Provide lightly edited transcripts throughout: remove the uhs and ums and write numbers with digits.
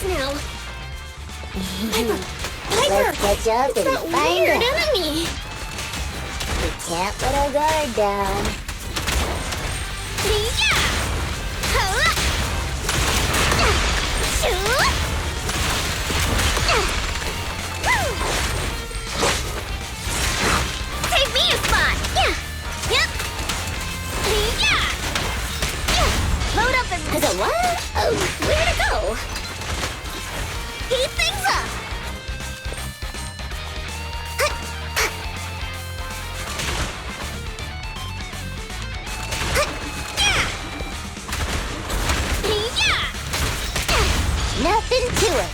this now. Let's catch up and that find weird out. enemy. We can't let our guard down. Yeah. Huh. Shoot. Take me a spot. Yeah. Yep. Yeah. Load up and What? oh, where to go? Heat things up. Nothing to it.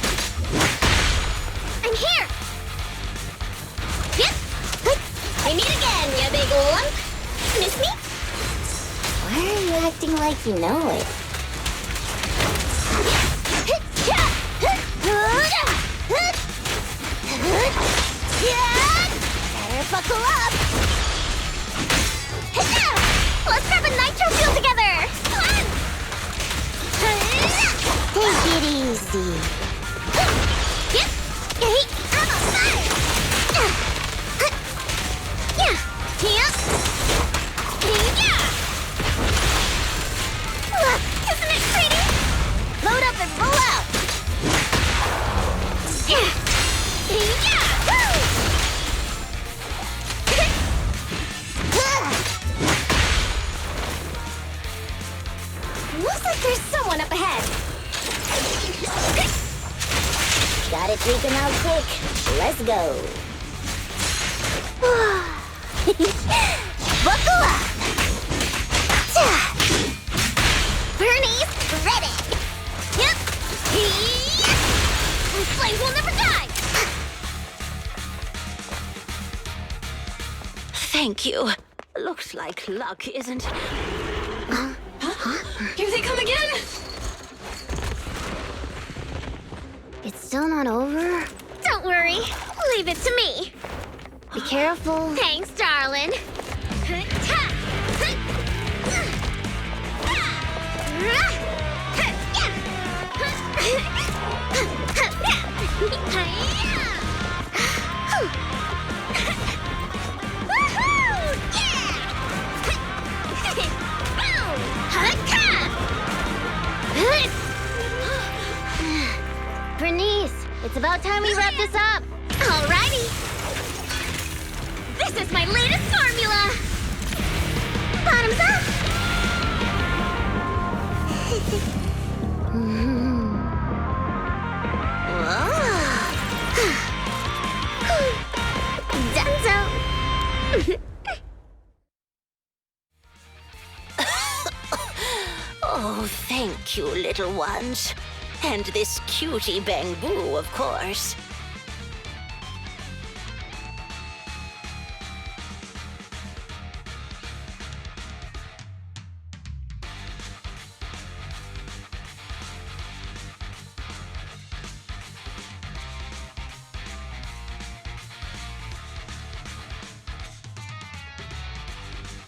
I'm here. Yep. I meet again, you big lump. Miss me? Why are you acting like you know it? Better buckle up. Let's grab a nitro fuel together. Come on. Take it easy. Yep. Hey, I'm on fire. Yeah. Yep. Yeah. Look, isn't it pretty? Load up and roll out. Yeah. Yeah. Woo. Looks like there's someone up ahead. Got it tweaking out quick. Let's go. Buckle up! Bernie's ready! Yep! These flames will never die! Thank you. Looks like luck isn't... Here they come again! It's still not over? Don't worry. Leave it to me. Be careful. Thanks, darling. Bernice, it's about time we wrap this up. Alrighty. This is my latest formula. Bottoms up. Dunzo. Oh, thank you, little ones. And this cutie bamboo, of course.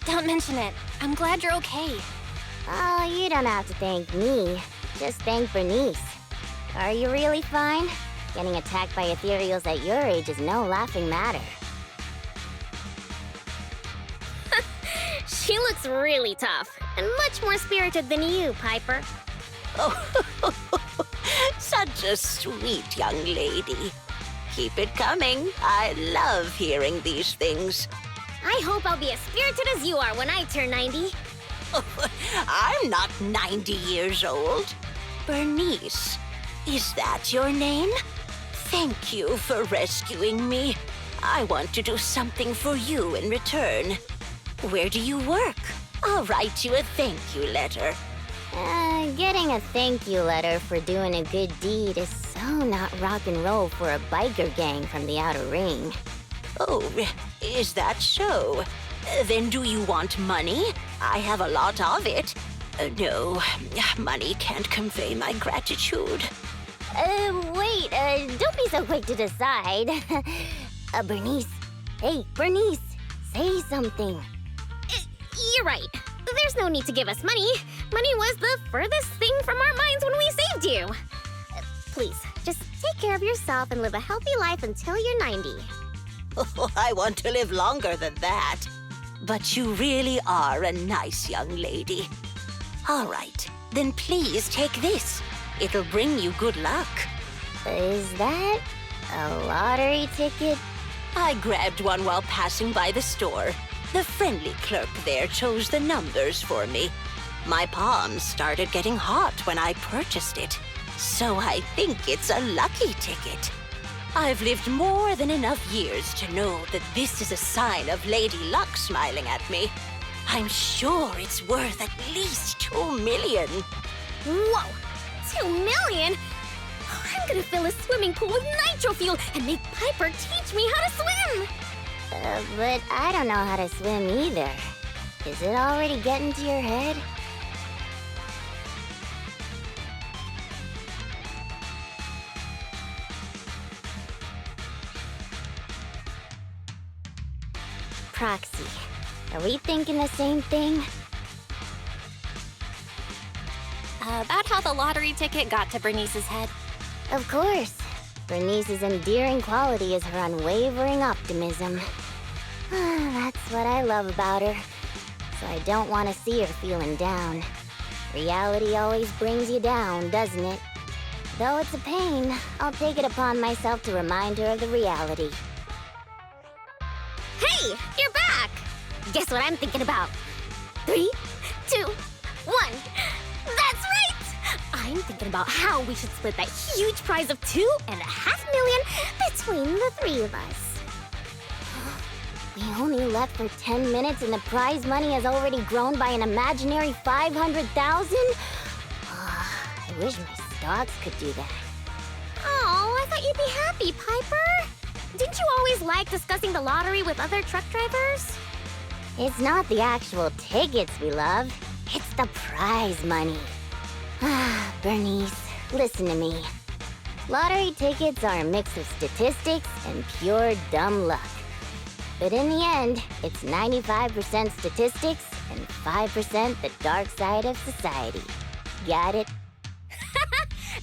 Don't mention it. I'm glad you're okay. Oh, you don't have to thank me. Just thank Bernice. Are you really fine? Getting attacked by ethereals at your age is no laughing matter. She looks really tough and much more spirited than you, Piper. Oh, such a sweet young lady. Keep it coming. I love hearing these things. I hope I'll be as spirited as you are when I turn 90. I'm not 90 years old. Bernice, is that your name? Thank you for rescuing me. I want to do something for you in return. Where do you work? I'll write you a thank you letter. Getting a thank you letter for doing a good deed is so not rock and roll for a biker gang from the outer ring. Oh, is that so? Then do you want money? I have a lot of it. No, money can't convey my gratitude. Wait, don't be so quick to decide. Bernice. Hey, Bernice, say something. You're right. There's no need to give us money. Money was the furthest thing from our minds when we saved you. please, just take care of yourself and live a healthy life until you're 90. Oh, I want to live longer than that. But you really are a nice young lady. All right, then please take this. It'll bring you good luck. Is that a lottery ticket? I grabbed one while passing by the store. The friendly clerk there chose the numbers for me. My palms started getting hot when I purchased it. So I think it's a lucky ticket. I've lived more than enough years to know that this is a sign of Lady Luck smiling at me. I'm sure it's worth at least 2 million. Whoa! 2 million? I'm gonna fill a swimming pool with nitro fuel and make Piper teach me how to swim! But I don't know how to swim either. Is it already getting to your head? Proxy, are we thinking the same thing? About how the lottery ticket got to Bernice's head. Of course. Bernice's endearing quality is her unwavering optimism. That's what I love about her. So I don't want to see her feeling down. Reality always brings you down, doesn't it? Though it's a pain, I'll take it upon myself to remind her of the reality. Hey, you're back! Guess what I'm thinking about? 3, 2, 1. That's right! I'm thinking about how we should split that huge prize of $2.5 million between the 3 of us. We only left for 10 minutes and the prize money has already grown by an imaginary 500,000? I wish my stocks could do that. Oh, I thought you'd be happy, Piper. Didn't you always like discussing the lottery with other truck drivers? It's not the actual tickets we love, it's the prize money. Bernice, listen to me. Lottery tickets are a mix of statistics and pure dumb luck. But in the end, it's 95% statistics and 5% the dark side of society. Got it?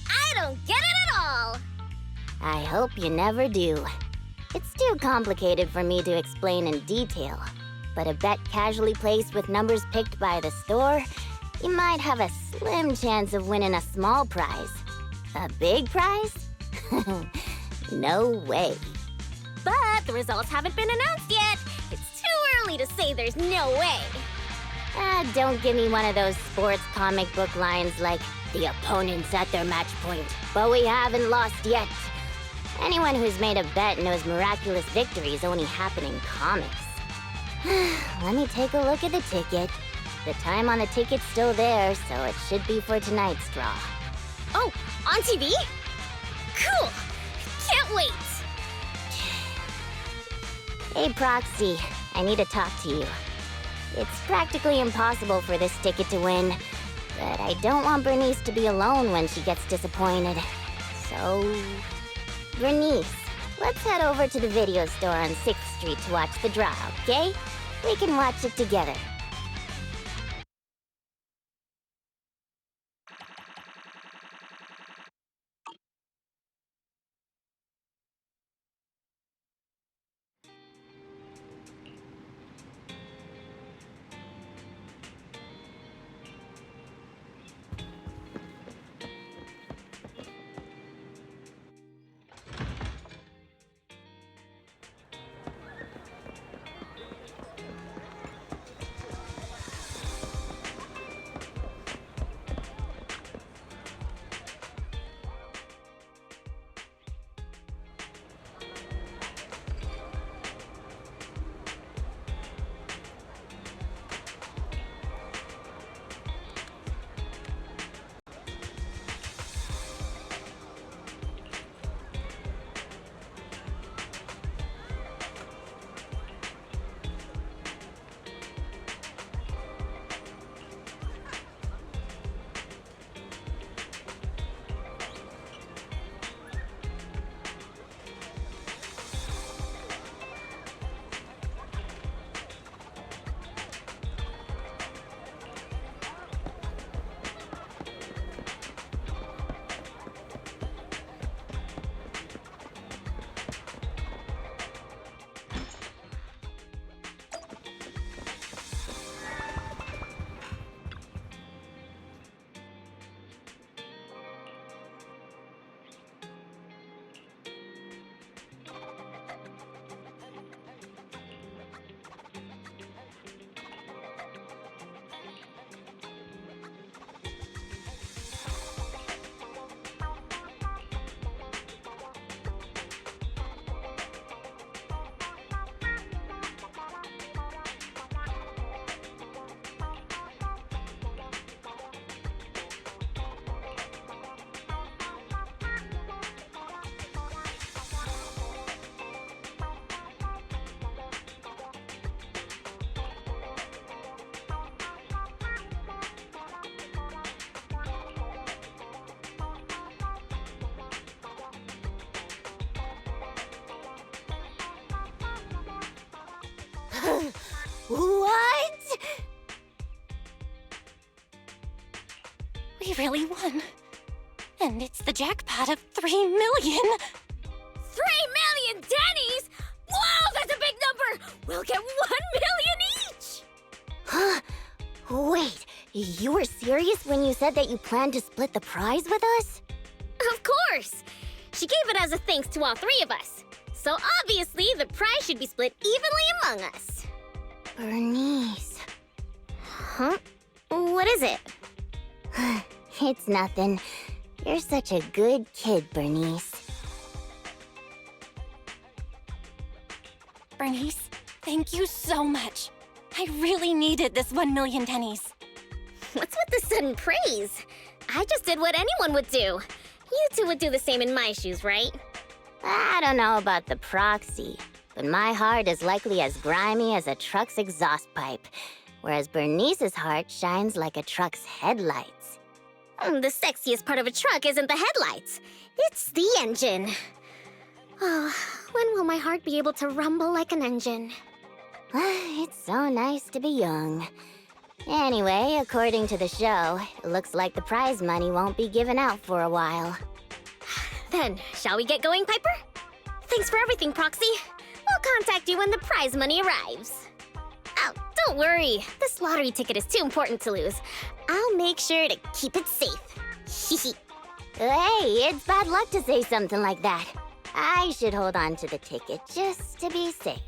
I don't get it at all! I hope you never do. It's too complicated for me to explain in detail. But a bet casually placed with numbers picked by the store, you might have a slim chance of winning a small prize. A big prize? No way. But the results haven't been announced yet. It's too early to say there's no way. Don't give me one of those sports comic book lines like, the opponent's at their match point, but we haven't lost yet. Anyone who's made a bet knows miraculous victories only happen in comics. Let me take a look at the ticket. The time on the ticket's still there, so it should be for tonight's draw. Oh, on TV? Cool! Can't wait! Hey, Proxy, I need to talk to you. It's practically impossible for this ticket to win, but I don't want Bernice to be alone when she gets disappointed. So, Bernice, let's head over to the video store on 6th Street to watch the draw, okay? We can watch it together. What? We really won. And it's the jackpot of 3 million. 3 million Denny's? Whoa, that's a big number! We'll get 1 million each! Huh? Wait, you were serious when you said that you planned to split the prize with us? Of course! She gave it as a thanks to all 3 of us. So obviously, the prize should be split evenly among us. Bernice. Huh? What is it? It's nothing. You're such a good kid, Bernice. Bernice, thank you so much. I really needed this 1 million Denny's. What's with the sudden praise? I just did what anyone would do. You two would do the same in my shoes, right? I don't know about the proxy, but my heart is likely as grimy as a truck's exhaust pipe, whereas Bernice's heart shines like a truck's headlights. The sexiest part of a truck isn't the headlights. It's the engine. Oh, when will my heart be able to rumble like an engine? It's so nice to be young. Anyway, according to the show, it looks like the prize money won't be given out for a while. Then, shall we get going, Piper? Thanks for everything, Proxy. We'll contact you when the prize money arrives. Oh, don't worry. This lottery ticket is too important to lose. I'll make sure to keep it safe. Hey, it's bad luck to say something like that. I should hold on to the ticket just to be safe.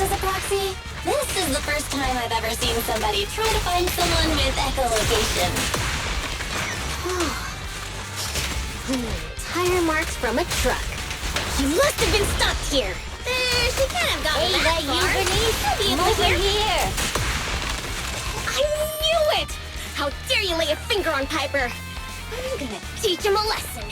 As a proxy, this is the first time I've ever seen somebody try to find someone with echolocation. Tire marks from a truck. He must have been stopped here. She can't have gotten that far. Hey, Bernice! Come over here! I knew it! How dare you lay a finger on Piper? I'm gonna teach him a lesson.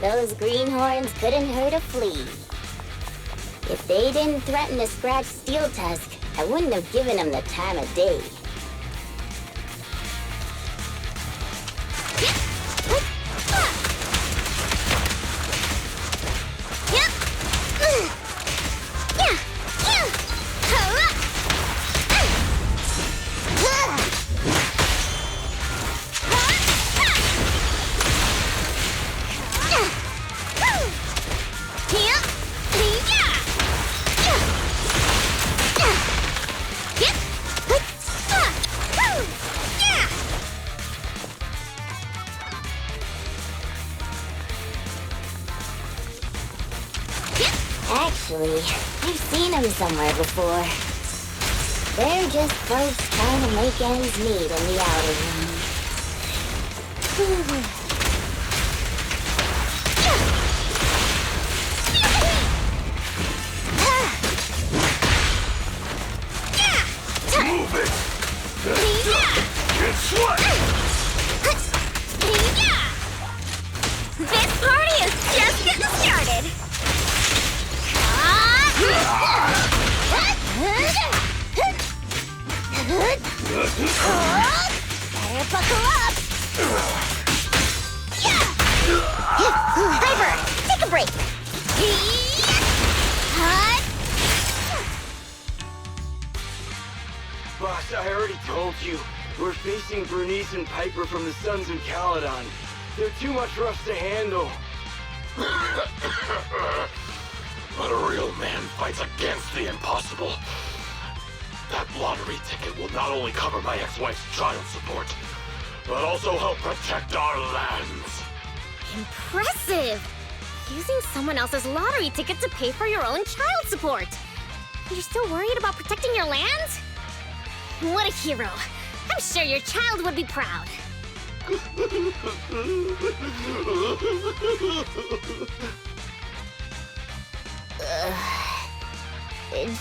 Those greenhorns couldn't hurt a flea. If they didn't threaten to scratch Steel Tusk, I wouldn't have given them the time of day. Actually, I've seen them somewhere before. They're just folks trying to make ends meet in the outer room. Move it! Get sweat! This party is just getting started! Better buckle up! Piper, take a break! Boss, I already told you. We're facing Bernice and Piper from the Sons of Caledon. They're too much for us to handle. But a real man fights against the impossible. That lottery ticket will not only cover my ex-wife's child support, but also help protect our lands. Impressive! Using someone else's lottery ticket to pay for your own child support. You're still worried about protecting your land? What a hero. I'm sure your child would be proud.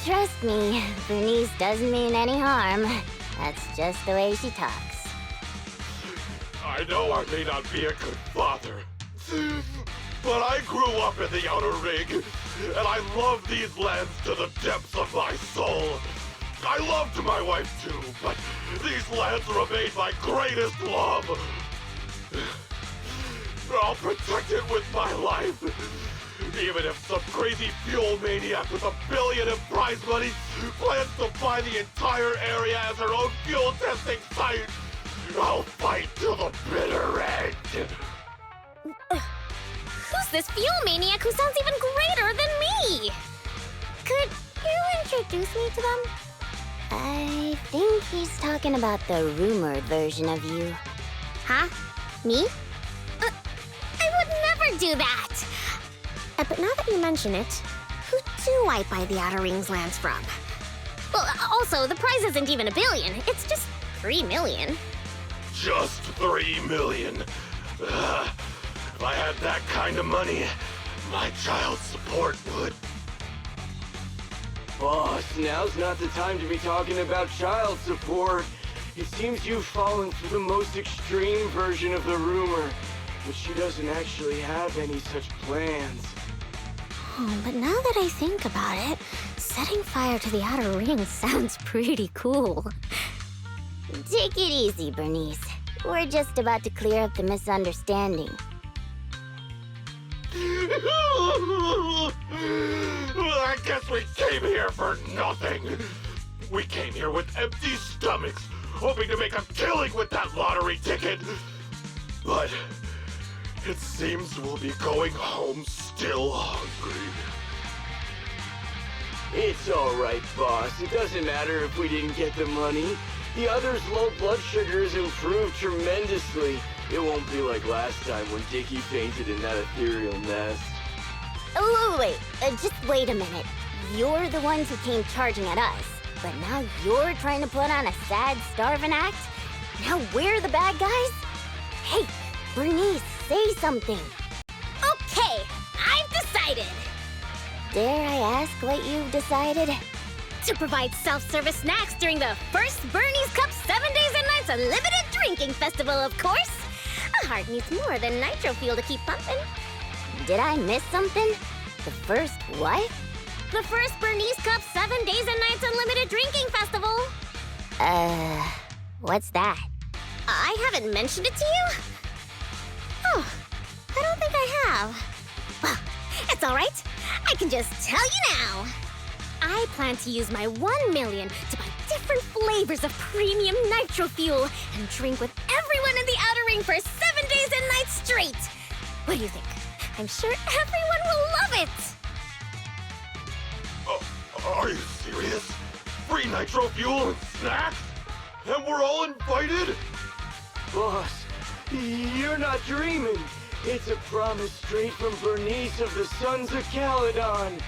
Trust me, Bernice doesn't mean any harm. That's just the way she talks. I know I may not be a good father, but I grew up in the Outer Ring, and I love these lands to the depths of my soul. I loved my wife too, but these lands remain my greatest love. I'll protect it with my life. Even if some crazy fuel maniac with $1 billion in prize money plans to buy the entire area as her own fuel testing site, I'll fight to the bitter end. Who's this fuel maniac who sounds even greater than me? Could you introduce me to them? I think he's talking about the rumored version of you. Huh? Me? I would never do that! But now that you mention it, who do I buy the Outer Rings lands from? Well, also, the prize isn't even $1 billion. It's just 3 million. Just 3 million. If I had that kind of money, my child support would... Boss, now's not the time to be talking about child support. It seems you've fallen for the most extreme version of the rumor, but she doesn't actually have any such plans. Oh, but now that I think about it, setting fire to the Outer Ring sounds pretty cool. Take it easy, Bernice. We're just about to clear up the misunderstanding. I guess we came here for nothing. We came here with empty stomachs, hoping to make a killing with that lottery ticket. But it seems we'll be going home still hungry. It's alright, boss. It doesn't matter if we didn't get the money. The others' low blood sugar has improved tremendously. It won't be like last time when Dickie fainted in that ethereal nest. Oh, wait. Just wait a minute. You're the ones who came charging at us, but now you're trying to put on a sad, starving act? Now we're the bad guys? Hey, Bernice, say something. Okay, I've decided! Dare I ask what you've decided? To provide self-service snacks during the first Bernie's Cup 7 Days and Nights Unlimited Drinking Festival, of course! A heart needs more than nitro fuel to keep pumping. Did I miss something? The first what? The first Bernie's Cup 7 Days and Nights Unlimited Drinking Festival! What's that? I haven't mentioned it to you? Oh, I don't think I have. Well, it's alright. I can just tell you now. I plan to use my 1 million to buy different flavors of premium nitro fuel and drink with everyone in the Outer Ring for 7 days and nights straight. What do you think? I'm sure everyone will love it. Are you serious? Free nitro fuel and snacks? And we're all invited? Boss, you're not dreaming. It's a promise straight from Bernice of the Sons of Caledon.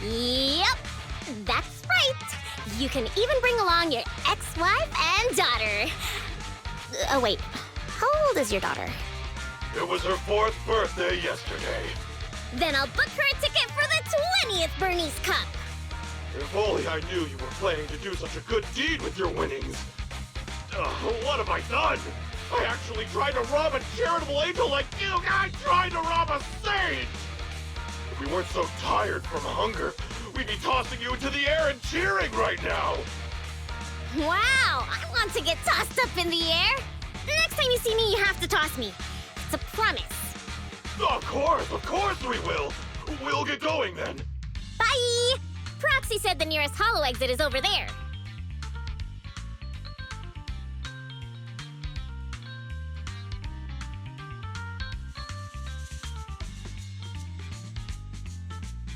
Yep, that's right. You can even bring along your ex-wife and daughter. Oh, wait. How old is your daughter? It was her 4th birthday yesterday. Then I'll book her a ticket for the 20th Bernice Cup. If only I knew you were planning to do such a good deed with your winnings. What have I done? I actually tried to rob a charitable angel like you guys tried to rob a sage! If we weren't so tired from hunger, we'd be tossing you into the air and cheering right now! Wow, I want to get tossed up in the air. Next time you see me, you have to toss me. It's a promise. Of course we will! We'll get going then. Bye! Proxy said the nearest hollow exit is over there.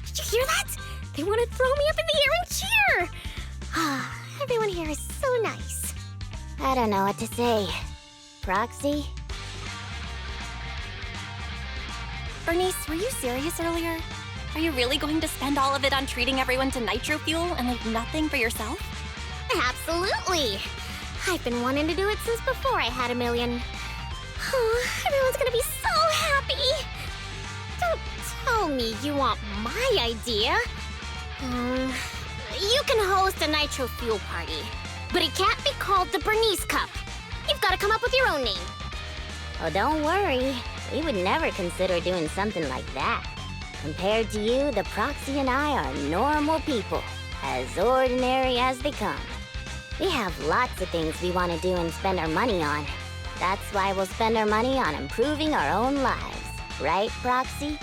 Did you hear that? They want to throw me up in the air and cheer! Ah, everyone here is so nice. I don't know what to say. Proxy? Bernice, were you serious earlier? Are you really going to spend all of it on treating everyone to nitro fuel and leave nothing for yourself? Absolutely! I've been wanting to do it since before I had a million. Oh, everyone's gonna be so happy! Don't tell me you want my idea. You can host a nitro fuel party, but it can't be called the Bernice Cup. You've got to come up with your own name. Oh, don't worry. We would never consider doing something like that. Compared to you, the Proxy and I are normal people, as ordinary as they come. We have lots of things we want to do and spend our money on. That's why we'll spend our money on improving our own lives. Right, Proxy?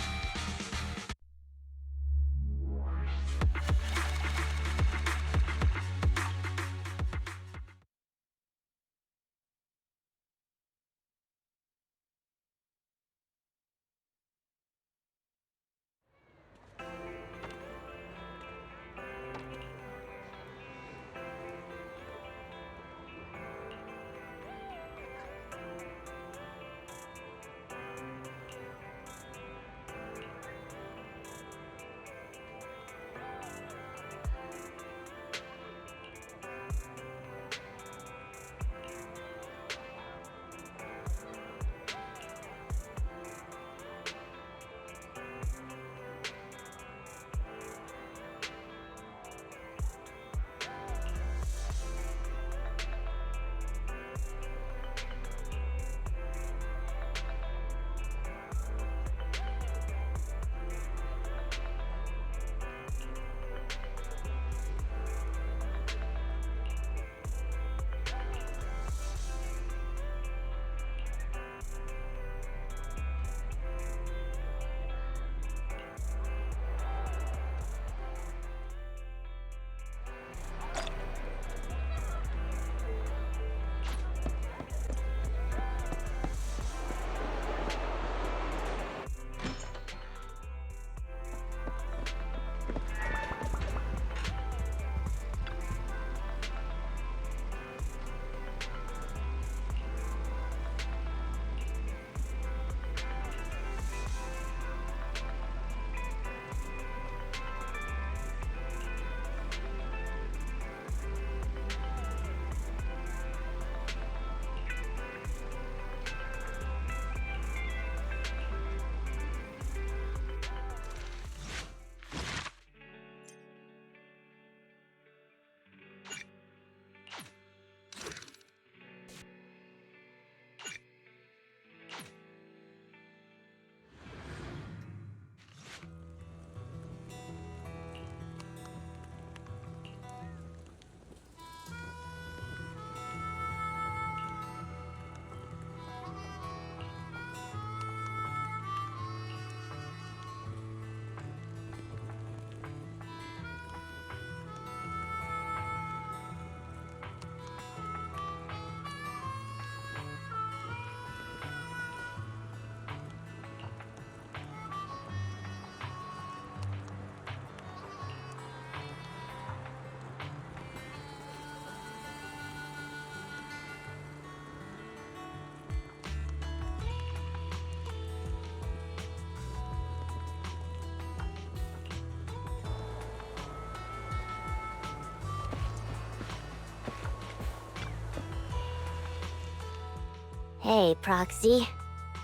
Hey, Proxy.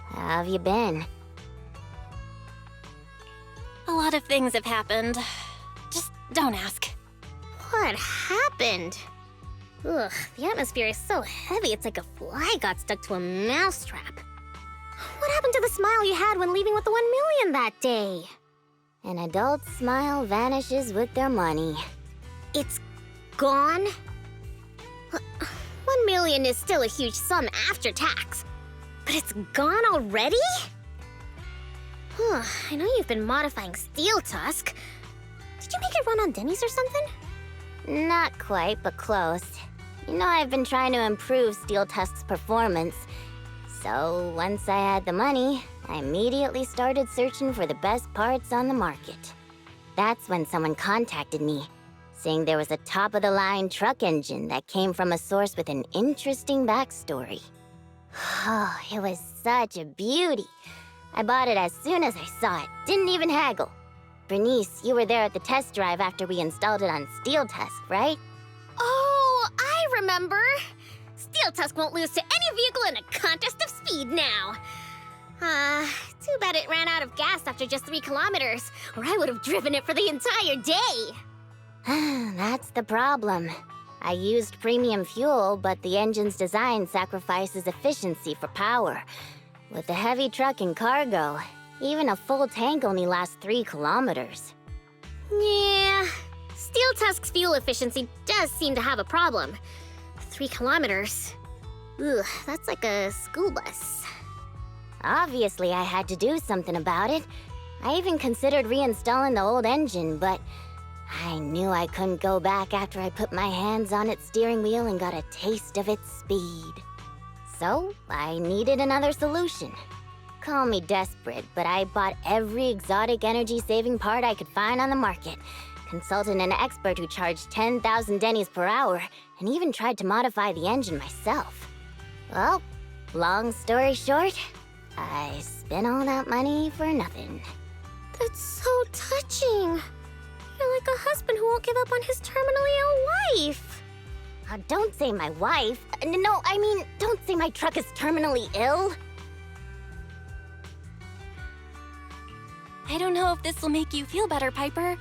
How have you been? A lot of things have happened. Just don't ask. What happened? Ugh, the atmosphere is so heavy it's like a fly got stuck to a mousetrap. What happened to the smile you had when leaving with the 1 million that day? An adult's smile vanishes with their money. It's gone? 1 million is still a huge sum after tax. But it's gone already? I know you've been modifying Steel Tusk. Did you make it run on Denny's or something? Not quite, but close. You know, I've been trying to improve Steel Tusk's performance. So, once I had the money, I immediately started searching for the best parts on the market. That's when someone contacted me, saying there was a top-of-the-line truck engine that came from a source with an interesting backstory. Oh, it was such a beauty. I bought it as soon as I saw it, didn't even haggle. Bernice, you were there at the test drive after we installed it on Steel Tusk, right? Oh, I remember! Steel Tusk won't lose to any vehicle in a contest of speed now. Too bad it ran out of gas after just 3 kilometers, or I would have driven it for the entire day. That's the problem. I used premium fuel, but the engine's design sacrifices efficiency for power. With a heavy truck and cargo, even a full tank only lasts 3 kilometers. Yeah, Steel Tusk's fuel efficiency does seem to have a problem. 3 kilometers. Ugh, that's like a school bus. Obviously, I had to do something about it. I even considered reinstalling the old engine, but I knew I couldn't go back after I put my hands on its steering wheel and got a taste of its speed. So, I needed another solution. Call me desperate, but I bought every exotic energy-saving part I could find on the market, consulted an expert who charged 10,000 Denny's per hour, and even tried to modify the engine myself. Well, long story short, I spent all that money for nothing. That's so touching. You're like a husband who won't give up on his terminally ill wife. Don't say my wife. No, I mean, don't say my truck is terminally ill. I don't know if this will make you feel better, Piper,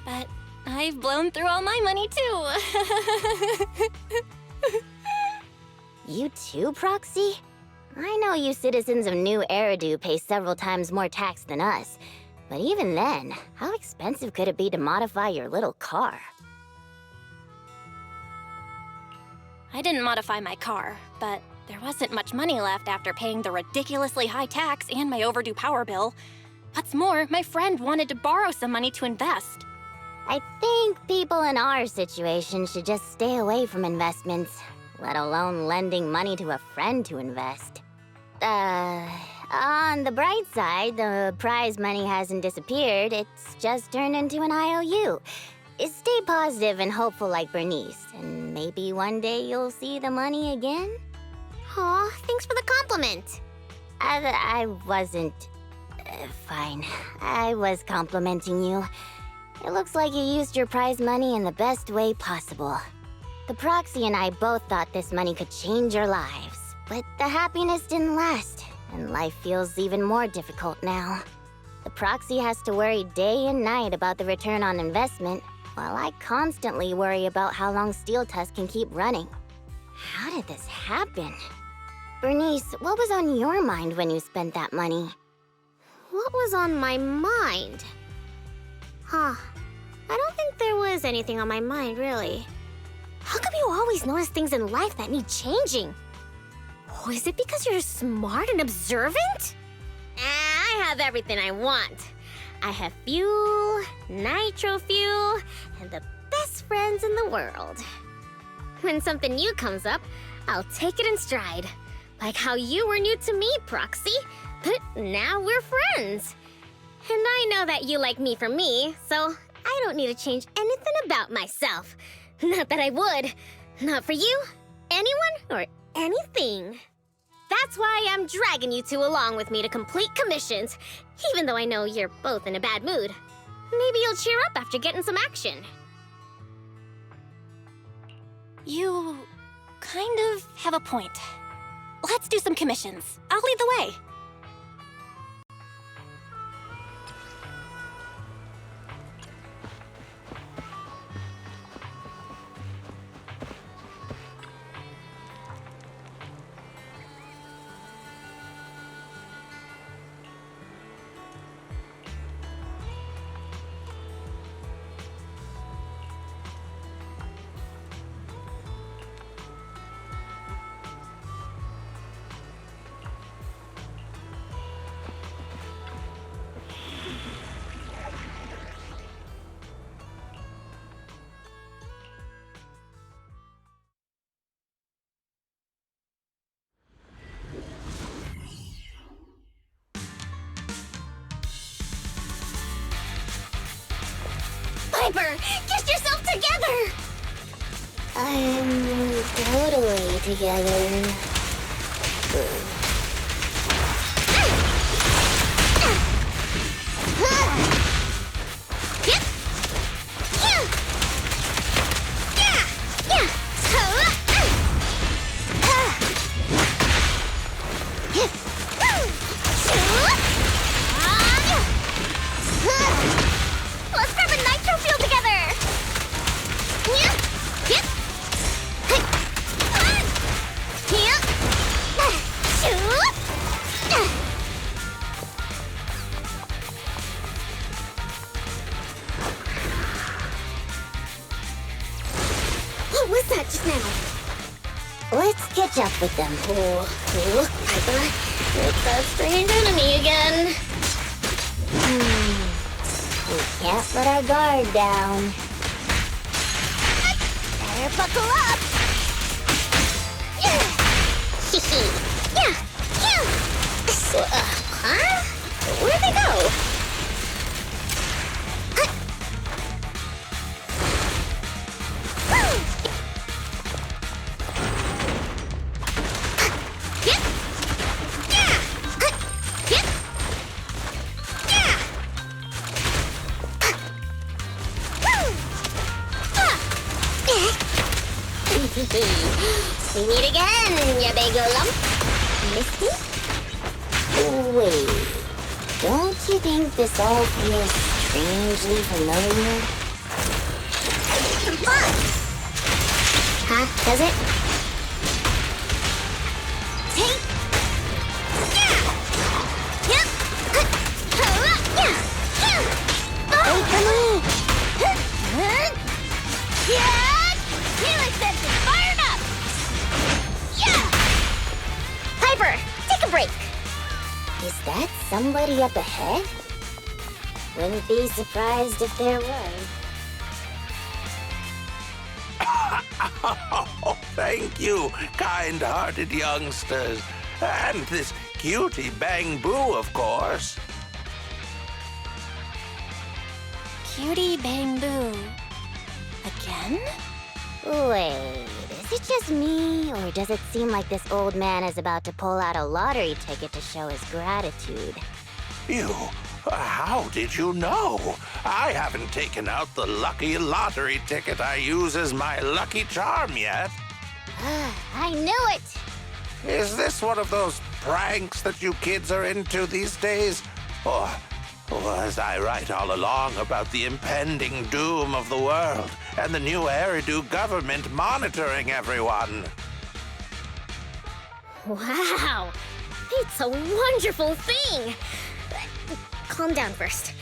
but I've blown through all my money too. You too, Proxy? I know you citizens of New Eridu pay several times more tax than us, but even then, how expensive could it be to modify your little car? I didn't modify my car, but there wasn't much money left after paying the ridiculously high tax and my overdue power bill. What's more, my friend wanted to borrow some money to invest. I think people in our situation should just stay away from investments, let alone lending money to a friend to invest. On the bright side, the prize money hasn't disappeared, it's just turned into an IOU. Stay positive and hopeful like Bernice, and maybe one day you'll see the money again? Aw, thanks for the compliment. I wasn't... fine. I was complimenting you. It looks like you used your prize money in the best way possible. The Proxy and I both thought this money could change our lives, but the happiness didn't last, and life feels even more difficult now. The Proxy has to worry day and night about the return on investment, while I constantly worry about how long Steel Tusk can keep running. How did this happen? Bernice, what was on your mind when you spent that money? What was on my mind? I don't think there was anything on my mind, really. How come you always notice things in life that need changing? Oh, is it because you're smart and observant? I have everything I want. I have fuel, nitro fuel, and the best friends in the world. When something new comes up, I'll take it in stride. Like how you were new to me, Proxy, but now we're friends. And I know that you like me for me, so I don't need to change anything about myself. Not that I would. Not for you, anyone, or anything. That's why I'm dragging you two along with me to complete commissions, even though I know you're both in a bad mood. Maybe you'll cheer up after getting some action. You kind of have a point. let's do some commissions. I'll lead the way. Piper, get yourself together! I'm totally together. Let's grab a nitro fuel together! What was that just now? Let's catch up with them. Look, Piper, it's that strange enemy again. We can't let our guard down. Better buckle up! Yeah! Huh? Where'd they go? We meet again, ya big lump. Misty? Wait, don't you think this all feels strangely familiar? Huh? Does it? Hey! Hey, come on! Healing senses fired up! Yeah! Piper, take a break. Is that somebody up ahead? Wouldn't be surprised if there was. Oh, thank you, kind-hearted youngsters. And this cutie Bang Boo, of course. Cutie Bang Boo. Again? Wait, is it just me, or does it seem like this old man is about to pull out a lottery ticket to show his gratitude? How did you know? I haven't taken out the lucky lottery ticket I use as my lucky charm yet. I knew it! Is this one of those pranks that you kids are into these days? Or was I right all along about the impending doom of the world and the new Eridu government monitoring everyone? Wow! It's a wonderful thing! Calm down first.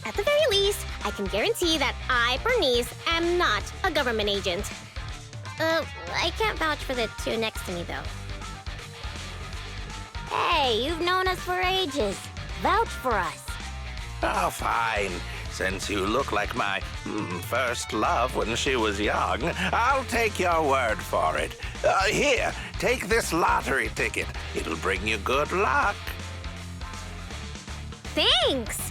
At the very least, I can guarantee that I, Bernice, am not a government agent. I can't vouch for the two next to me, though. Hey, you've known us for ages. Vouch for us. Oh, fine. Since you look like my first love when she was young, I'll take your word for it. Here, take this lottery ticket. It'll bring you good luck. Thanks!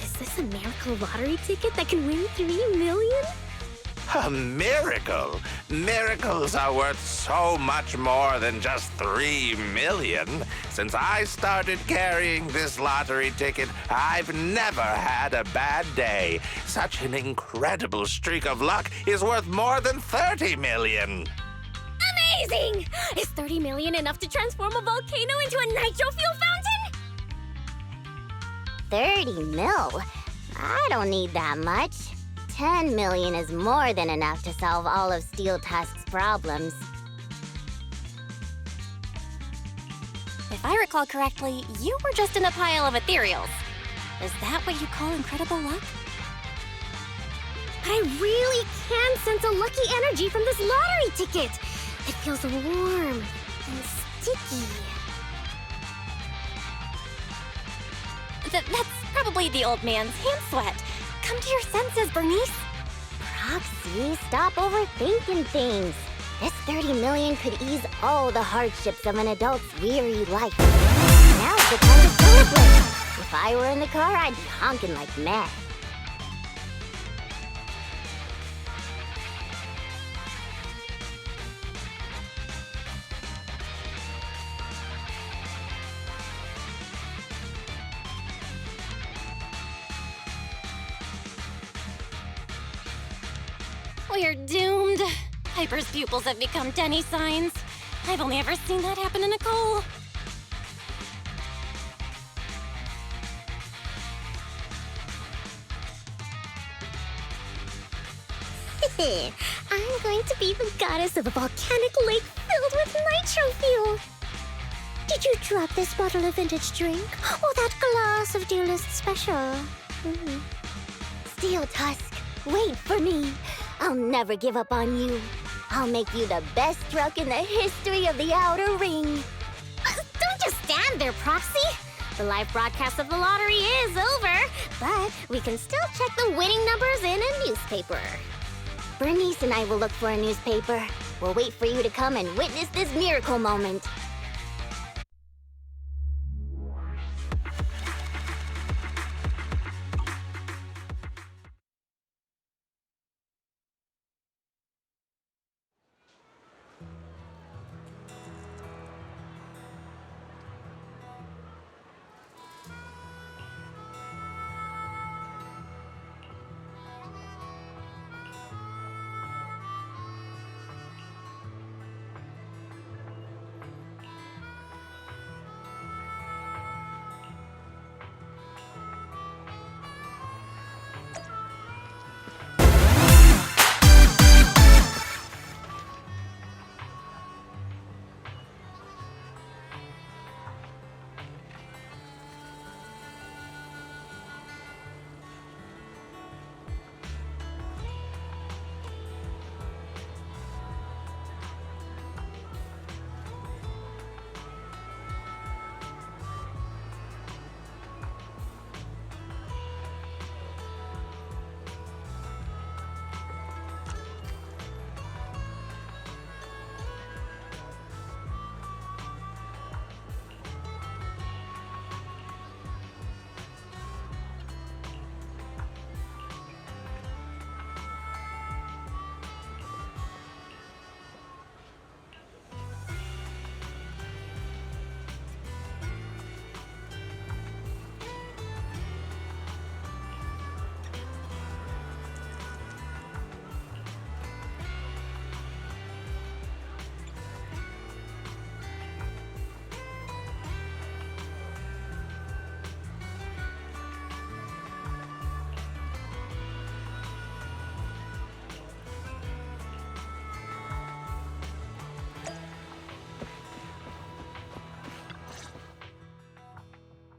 Is this a miracle lottery ticket that can win 3 million? A miracle? Miracles are worth so much more than just 3 million. Since I started carrying this lottery ticket, I've never had a bad day. Such an incredible streak of luck is worth more than 30 million. amazing! Is 30 million enough to transform a volcano into a nitro fuel fountain? 30 mil? I don't need that much. 10 million is more than enough to solve all of Steel Tusk's problems. If I recall correctly, you were just in a pile of ethereals. Is that what you call incredible luck? But I really can sense a lucky energy from this lottery ticket. It feels warm and sticky. That's probably the old man's hand sweat. Come to your senses, Bernice. Proxy, stop overthinking things. This 30 million could ease all the hardships of an adult's weary life. Now's the time to celebrate. If I were in the car, I'd be honking like mad. We're doomed. Piper's pupils have become Denny signs. I've only ever seen that happen in a coal. I'm going to be the goddess of a volcanic lake filled with nitro fuel. Did you drop this bottle of vintage drink? Or that glass of dearest special? Steel Tusk, wait for me. I'll never give up on you. I'll make you the best truck in the history of the Outer Ring. Don't just stand there, Proxy. The live broadcast of the lottery is over, but we can still check the winning numbers in a newspaper. Bernice and I will look for a newspaper. We'll wait for you to come and witness this miracle moment.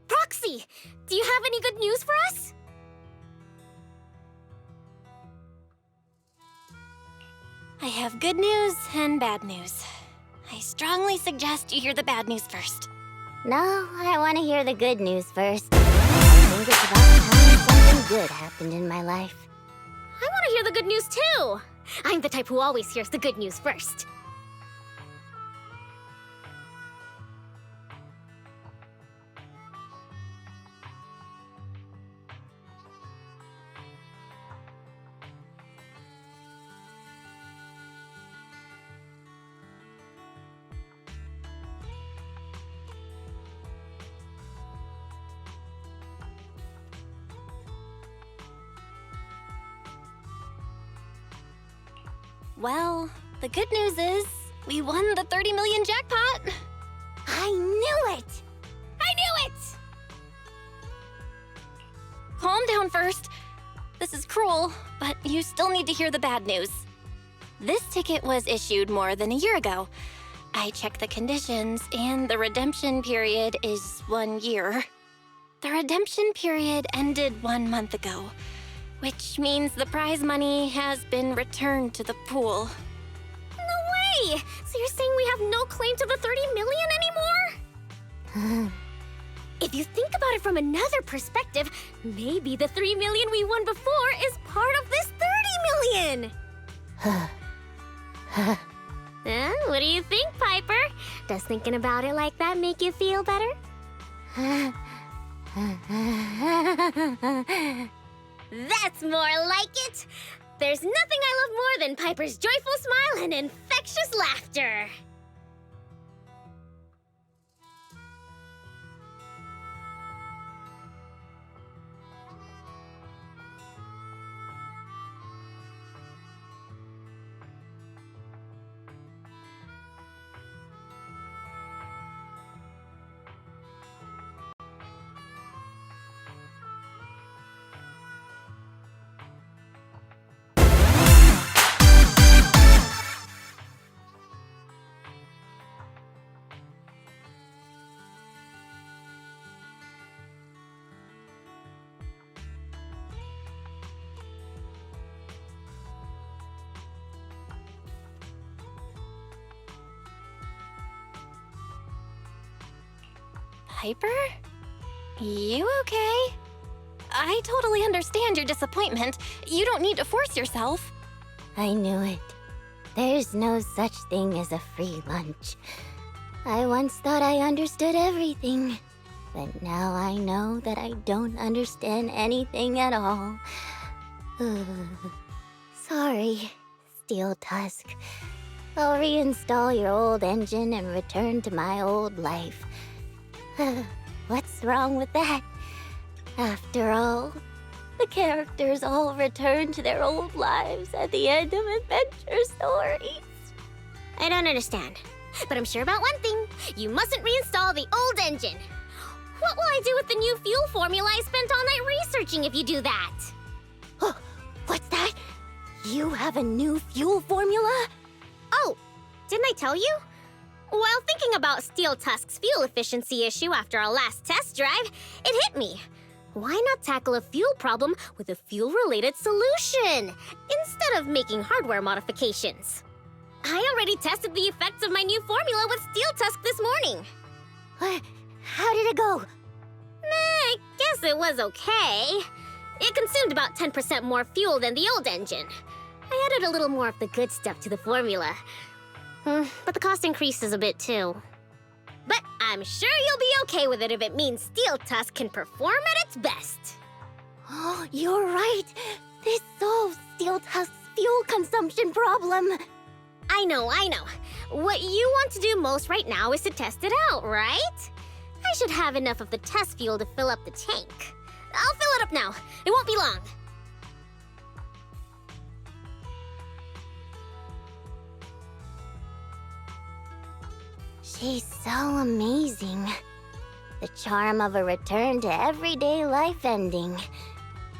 Proxy, do you have any good news for us? I have good news and bad news. I strongly suggest you hear the bad news first. No, I want to hear the good news first. I think it's about time something good happened in my life. I want to hear the good news too. I'm the type who always hears the good news first. Well, the good news is We won the 30 million jackpot! I knew it! I knew it! Calm down first. This is cruel, but you still need to hear the bad news. This ticket was issued more than a year ago. I checked the conditions, and the redemption period is 1 year. The redemption period ended 1 month ago, which means the prize money has been returned to the pool. No way! So you're saying we have no claim to the 30 million anymore? If you think about it from another perspective, maybe the 3 million we won before is part of this 30 million! What do you think, Piper? Does thinking about it like that make you feel better? That's more like it! There's nothing I love more than Piper's joyful smile and infectious laughter! Piper? You okay? I totally understand your disappointment. You don't need to force yourself. I knew it. There's no such thing as a free lunch. I once thought I understood everything, but now I know that I don't understand anything at all. Sorry, Steel Tusk. I'll reinstall your old engine and return to my old life. What's wrong with that? After all, the characters all return to their old lives at the end of adventure stories. I don't understand, but I'm sure about one thing. You mustn't reinstall the old engine. What will I do with the new fuel formula I spent all night researching if you do that? Oh, what's that? You have a new fuel formula? Oh, didn't I tell you? While thinking about Steel Tusk's fuel efficiency issue after our last test drive, it hit me. Why not tackle a fuel problem with a fuel-related solution, instead of making hardware modifications? I already tested the effects of my new formula with Steel Tusk this morning. What? How did it go? I guess it was okay. It consumed about 10% more fuel than the old engine. I added a little more of the good stuff to the formula. But the cost increases a bit too. But I'm sure you'll be okay with it if it means Steel Tusk can perform at its best. Oh, you're right. This solves Steel Tusk's fuel consumption problem. I know. What you want to do most right now is to test it out, right? I should have enough of the test fuel to fill up the tank. I'll fill it up now. It won't be long. She's so amazing. The charm of a return to everyday life ending.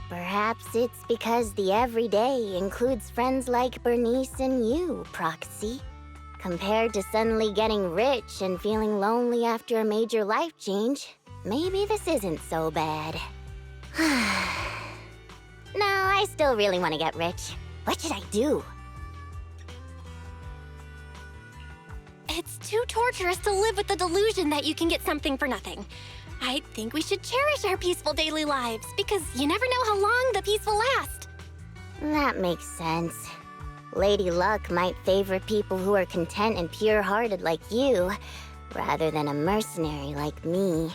Perhaps it's because the everyday includes friends like Bernice and you, Proxy. Compared to suddenly getting rich and feeling lonely after a major life change, maybe this isn't so bad. No, I still really want to get rich. What should I do? It's too torturous to live with the delusion that you can get something for nothing. I think we should cherish our peaceful daily lives, because you never know how long the peace will last. That makes sense. Lady Luck might favor people who are content and pure-hearted like you, rather than a mercenary like me.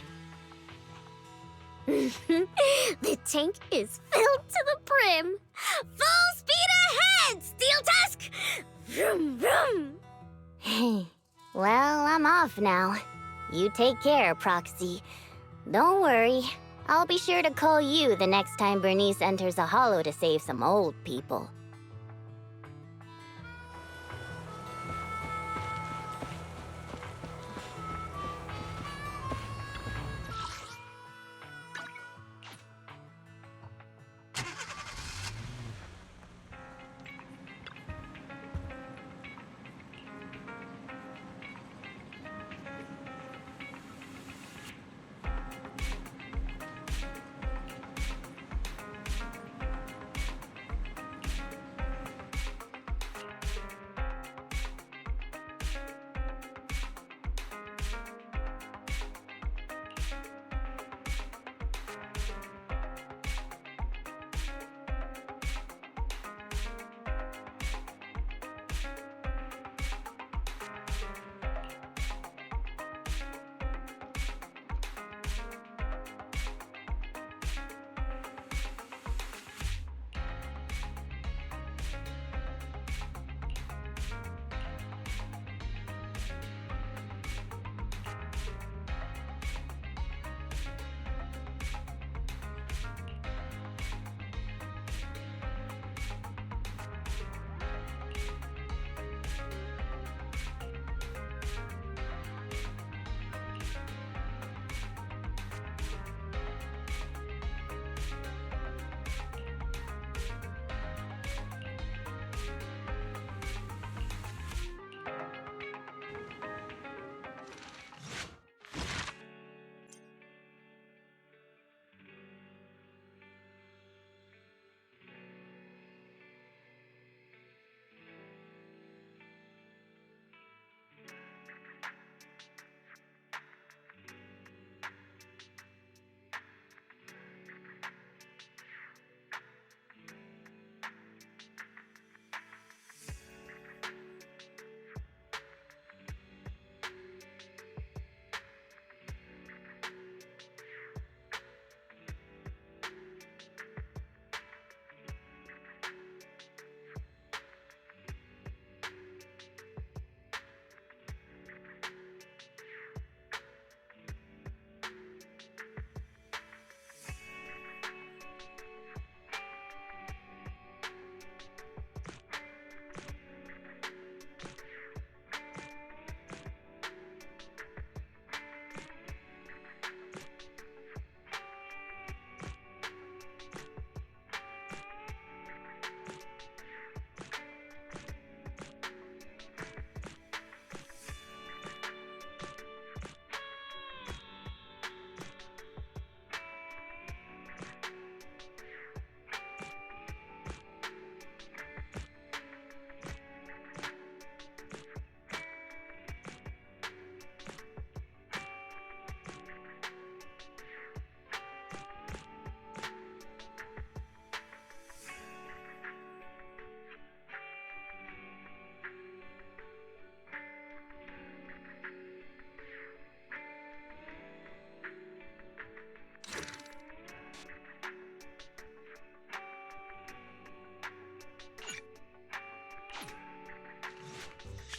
The tank is filled to the brim. Full speed ahead, Steel Tusk! Vroom, vroom. Hey, well, I'm off now. You take care, Proxy. Don't worry. I'll be sure to call you the next time Bernice enters a hollow to save some old people.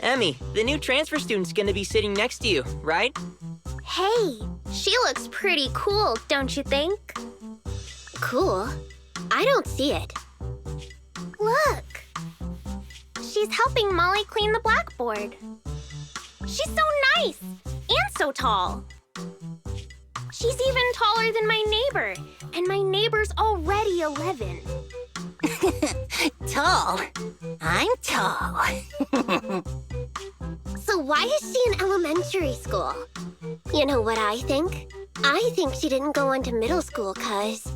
Emmy, the new transfer student's gonna be sitting next to you, right? Hey, she looks pretty cool, don't you think? Cool? I don't see it. Look! She's helping Molly clean the blackboard. She's so nice and so tall. She's even taller than my neighbor, and my neighbor's already 11. Tall? I'm tall. So why is she in elementary school? You know what I think? I think she didn't go on to middle school 'cause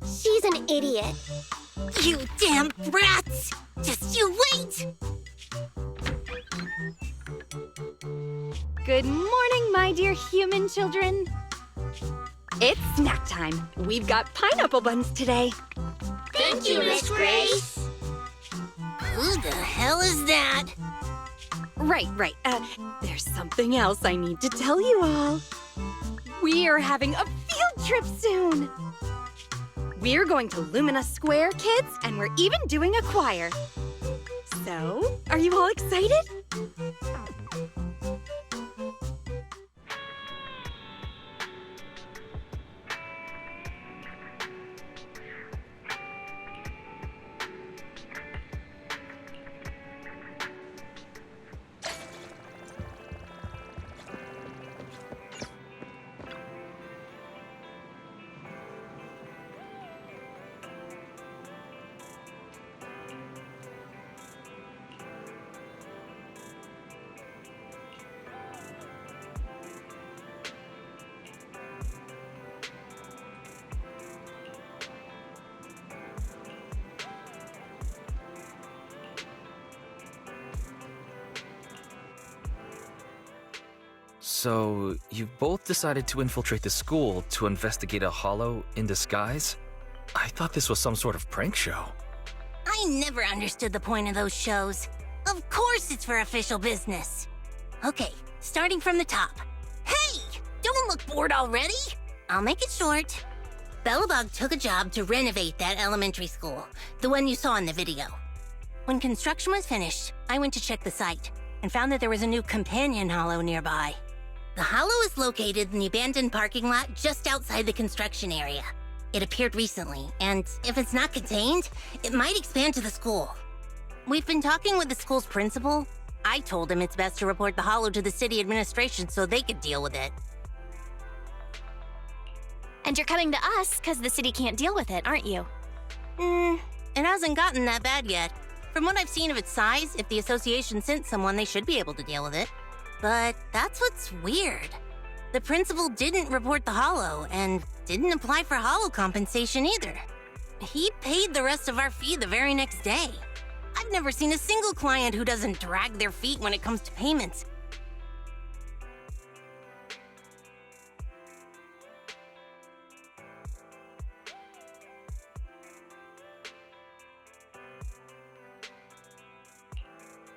she's an idiot. You damn brats! Just you wait! Good morning, my dear human children. It's snack time. We've got pineapple buns today. Thank you, Miss Grace. Who the hell is that? Right. There's something else I need to tell you all. We are having a field trip soon. We're going to Lumina Square, kids, and we're even doing a choir. So, are you all excited? So, you both decided to infiltrate the school to investigate a hollow in disguise? I thought this was some sort of prank show. I never understood the point of those shows. Of course it's for official business. Okay, starting from the top. Hey! Don't look bored already! I'll make it short. Bellabog took a job to renovate that elementary school, the one you saw in the video. When construction was finished, I went to check the site and found that there was a new companion hollow nearby. The hollow is located in the abandoned parking lot just outside the construction area. It appeared recently, and if it's not contained, it might expand to the school. We've been talking with the school's principal. I told him it's best to report the hollow to the city administration so they could deal with it. And you're coming to us because the city can't deal with it, aren't you? It hasn't gotten that bad yet. From what I've seen of its size, if the association sent someone, they should be able to deal with it. But that's what's weird. The principal didn't report the hollow and didn't apply for hollow compensation either. He paid the rest of our fee the very next day. I've never seen a single client who doesn't drag their feet when it comes to payments.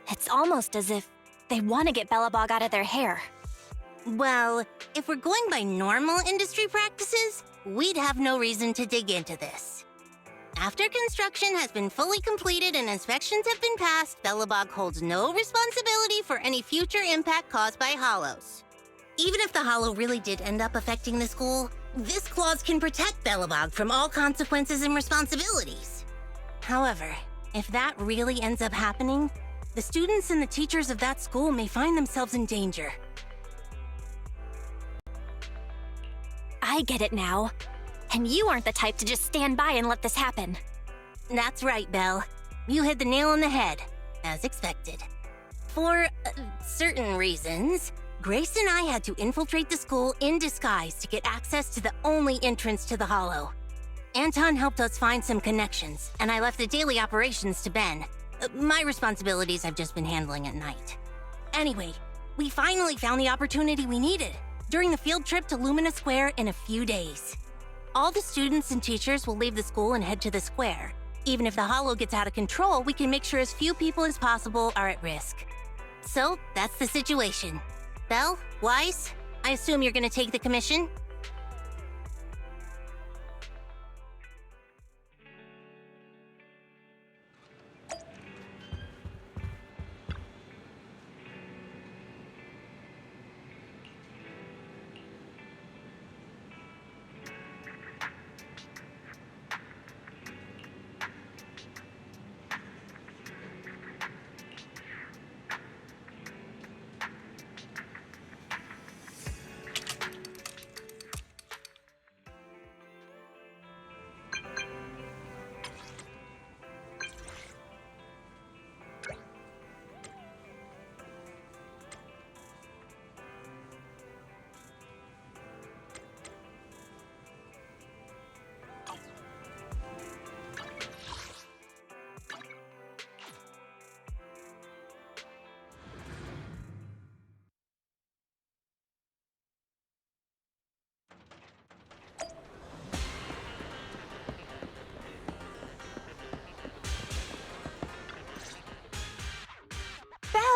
It's almost as if they want to get Bellabog out of their hair. Well, if we're going by normal industry practices, we'd have no reason to dig into this. After construction has been fully completed and inspections have been passed, Bellabog holds no responsibility for any future impact caused by hollows. Even if the hollow really did end up affecting the school, this clause can protect Bellabog from all consequences and responsibilities. However, if that really ends up happening, the students and the teachers of that school may find themselves in danger. I get it now. And you aren't the type to just stand by and let this happen. That's right, Belle. You hit the nail on the head, as expected. For certain reasons, Grace and I had to infiltrate the school in disguise to get access to the only entrance to the hollow. Anton helped us find some connections, and I left the daily operations to Ben. My responsibilities I've just been handling at night. Anyway, we finally found the opportunity we needed during the field trip to Lumina Square in a few days. All the students and teachers will leave the school and head to the square. Even if the hollow gets out of control, we can make sure as few people as possible are at risk. So, that's the situation. Belle, Wise, I assume you're gonna take the commission?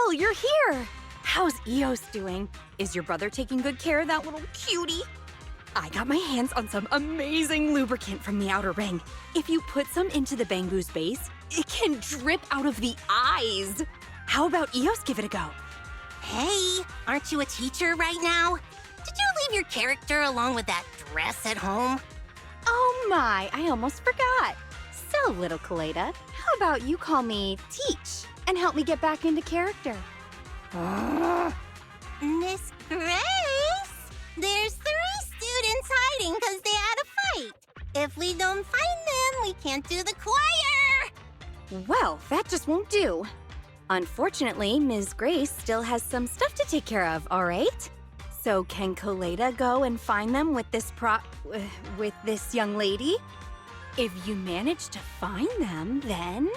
Will, you're here! How's Eos doing? Is your brother taking good care of that little cutie? I got my hands on some amazing lubricant from the outer ring. If you put some into the Bangu's base, it can drip out of the eyes. How about Eos give it a go? Hey, aren't you a teacher right now? Did you leave your character along with that dress at home? Oh my, I almost forgot. So, little Kaleda, how about you call me Teach and help me get back into character? Miss Grace, there's 3 students hiding because they had a fight. If we don't find them, we can't do the choir. Well, that just won't do. Unfortunately, Ms. Grace still has some stuff to take care of, all right? So can Kaleda go and find them with with this young lady? If you manage to find them, then,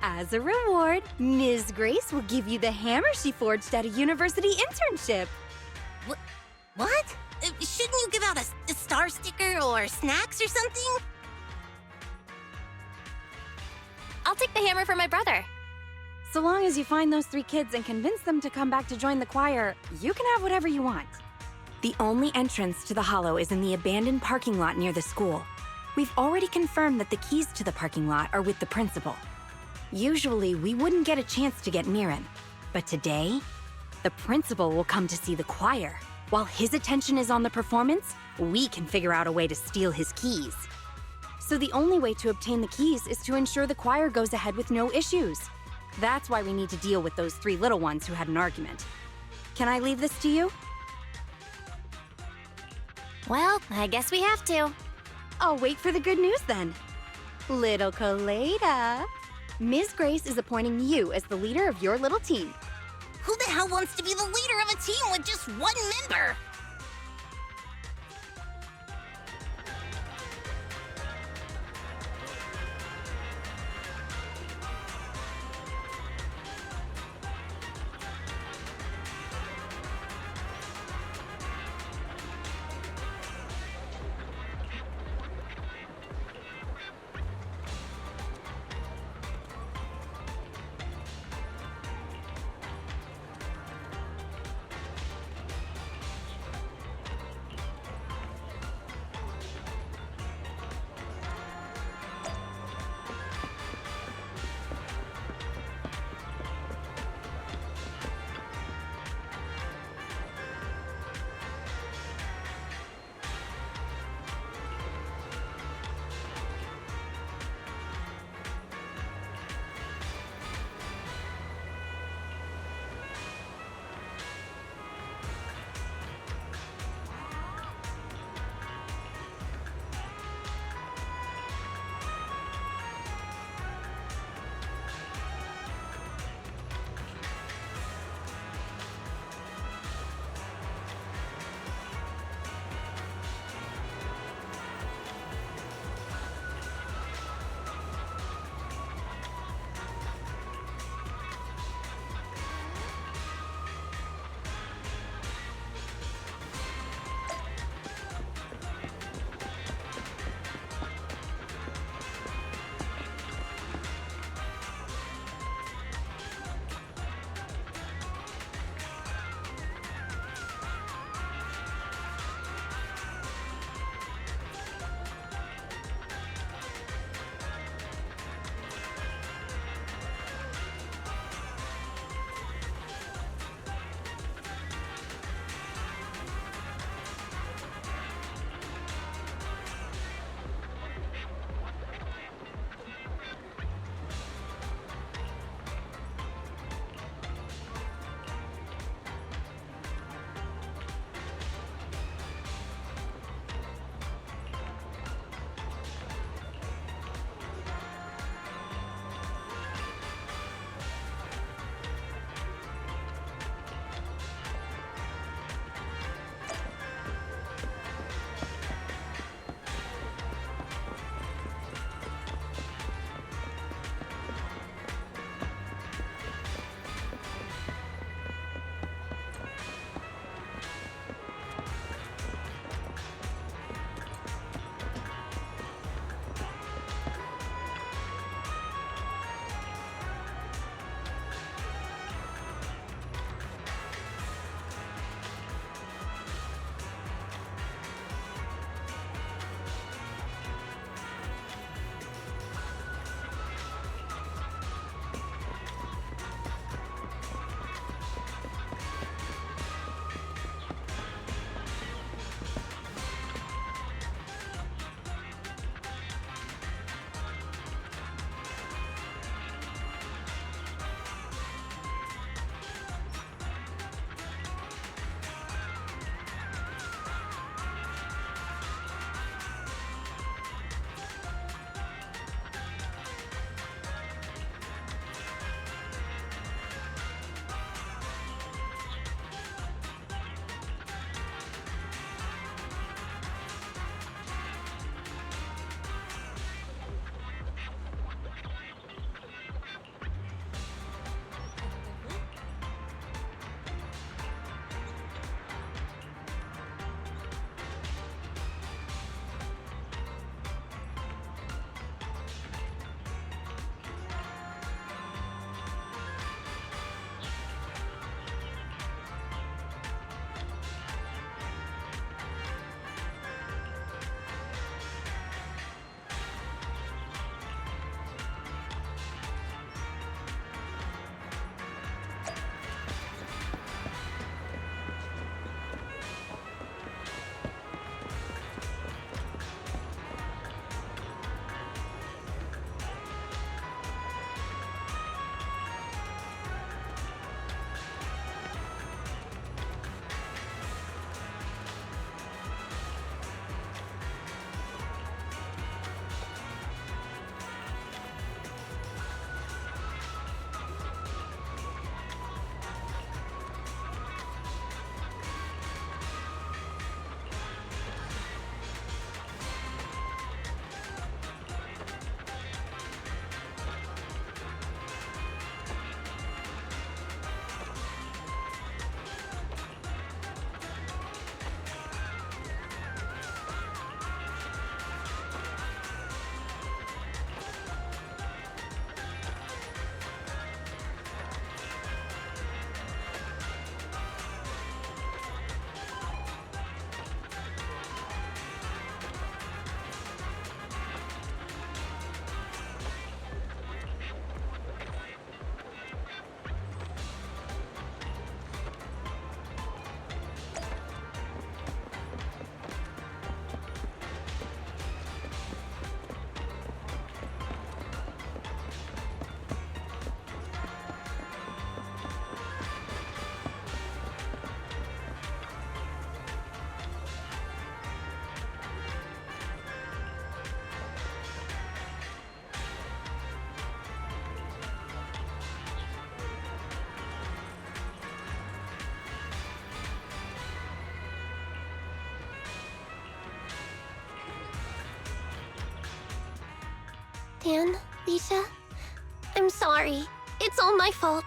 as a reward, Ms. Grace will give you the hammer she forged at a university internship. What? Shouldn't you give out a star sticker or snacks or something? I'll take the hammer for my brother. So long as you find those 3 kids and convince them to come back to join the choir, you can have whatever you want. The only entrance to the Hollow is in the abandoned parking lot near the school. We've already confirmed that the keys to the parking lot are with the principal. Usually, we wouldn't get a chance to get near him. But today, the principal will come to see the choir. While his attention is on the performance, we can figure out a way to steal his keys. So the only way to obtain the keys is to ensure the choir goes ahead with no issues. That's why we need to deal with those 3 little ones who had an argument. Can I leave this to you? Well, I guess we have to. I'll wait for the good news then. Little Kaleda, Ms. Grace is appointing you as the leader of your little team. Who the hell wants to be the leader of a team with just 1 member? Dan, Leisha, I'm sorry. It's all my fault.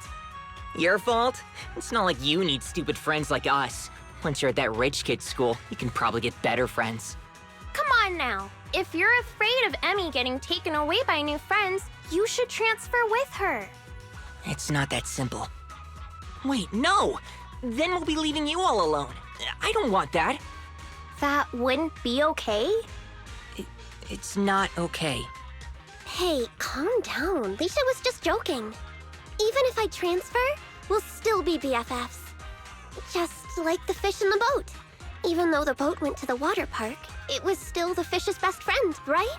Your fault? It's not like you need stupid friends like us. Once you're at that rich kid school, you can probably get better friends. Come on now. If you're afraid of Emmy getting taken away by new friends, you should transfer with her. It's not that simple. Wait, no! Then we'll be leaving you all alone. I don't want that. That wouldn't be okay? It's not okay. Hey, calm down. Leisha was just joking. Even if I transfer, we'll still be BFFs. Just like the fish in the boat. Even though the boat went to the water park, it was still the fish's best friend, right?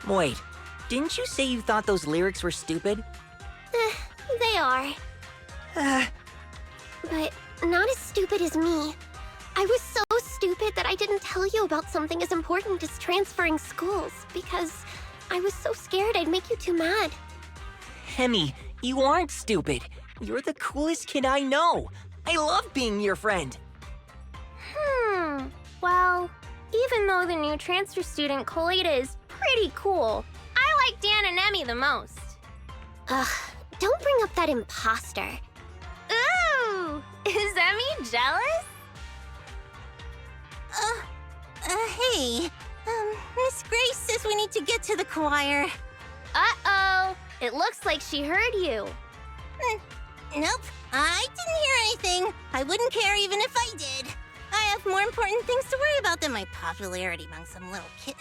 Wait, didn't you say you thought those lyrics were stupid? They are. But not as stupid as me. I was so stupid that I didn't tell you about something as important as transferring schools because I was so scared I'd make you too mad. Emmy, you aren't stupid. You're the coolest kid I know. I love being your friend. Well, even though the new transfer student, Coletta, is pretty cool, I like Dan and Emmy the most. Ugh, don't bring up that imposter. Ooh! Is Emmy jealous? Hey. Miss Grace says we need to get to the choir. Uh-oh! It looks like she heard you. Nope, I didn't hear anything. I wouldn't care even if I did. I have more important things to worry about than my popularity among some little kid.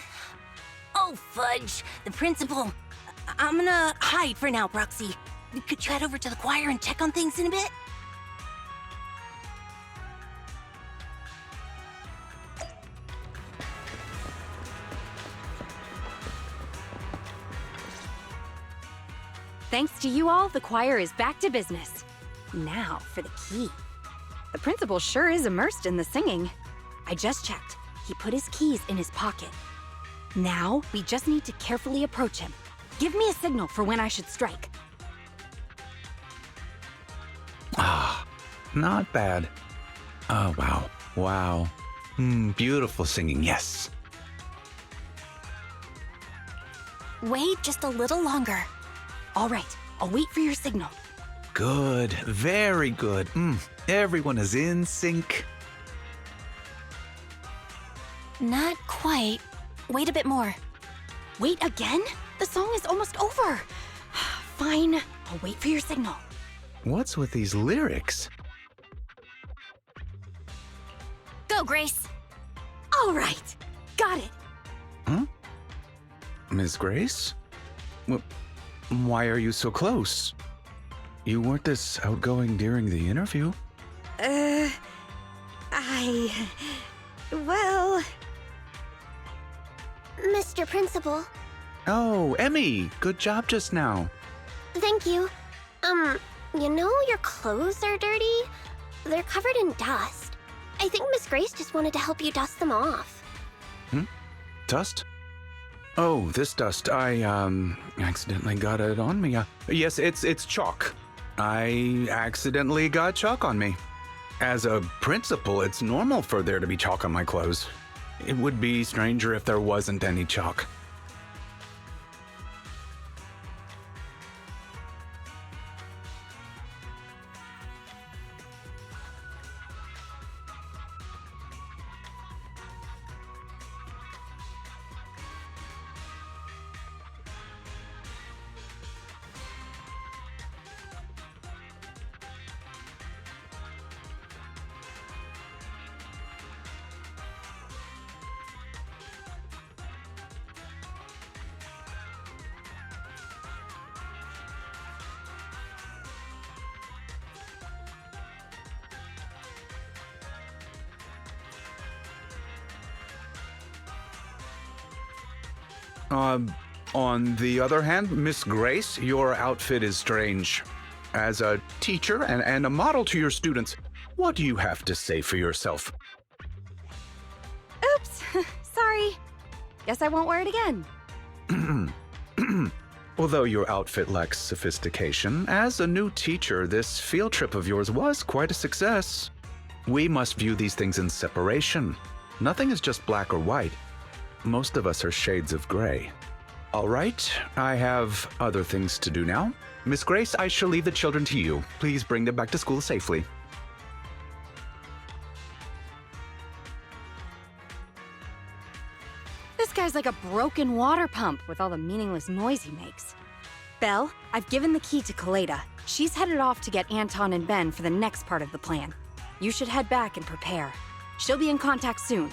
Oh, fudge. The principal. I'm gonna hide for now, Broxy. Could you head over to the choir and check on things in a bit? Thanks to you all, the choir is back to business. Now for the key. The principal sure is immersed in the singing. I just checked. He put his keys in his pocket. Now, we just need to carefully approach him. Give me a signal for when I should strike. Ah, not bad. Oh, wow. Wow. Beautiful singing, yes. Wait just a little longer. All right, I'll wait for your signal. Good, very good. Everyone is in sync. Not quite. Wait a bit more. Wait again? The song is almost over. Fine, I'll wait for your signal. What's with these lyrics? Go, Grace. All right, got it. Huh? Miss Grace? Why are you so close? You weren't this outgoing during the interview. Well... Mr. Principal. Oh, Emmy, good job just now. Thank you. You know your clothes are dirty? They're covered in dust. I think Miss Grace just wanted to help you dust them off. Dust? Oh, this dust. I, accidentally got it on me. Yes, it's chalk. I accidentally got chalk on me. As a principal, it's normal for there to be chalk on my clothes. It would be stranger if there wasn't any chalk. On the other hand, Miss Grace, your outfit is strange. As a teacher and a model to your students, what do you have to say for yourself? Oops, sorry. Guess I won't wear it again. Although your outfit lacks sophistication, as a new teacher, this field trip of yours was quite a success. We must view these things in separation. Nothing is just black or white. Most of us are shades of gray. All right, I have other things to do now. Miss Grace, I shall leave the children to you. Please bring them back to school safely. This guy's like a broken water pump with all the meaningless noise he makes. Belle, I've given the key to Kaleda. She's headed off to get Anton and Ben for the next part of the plan. You should head back and prepare. She'll be in contact soon.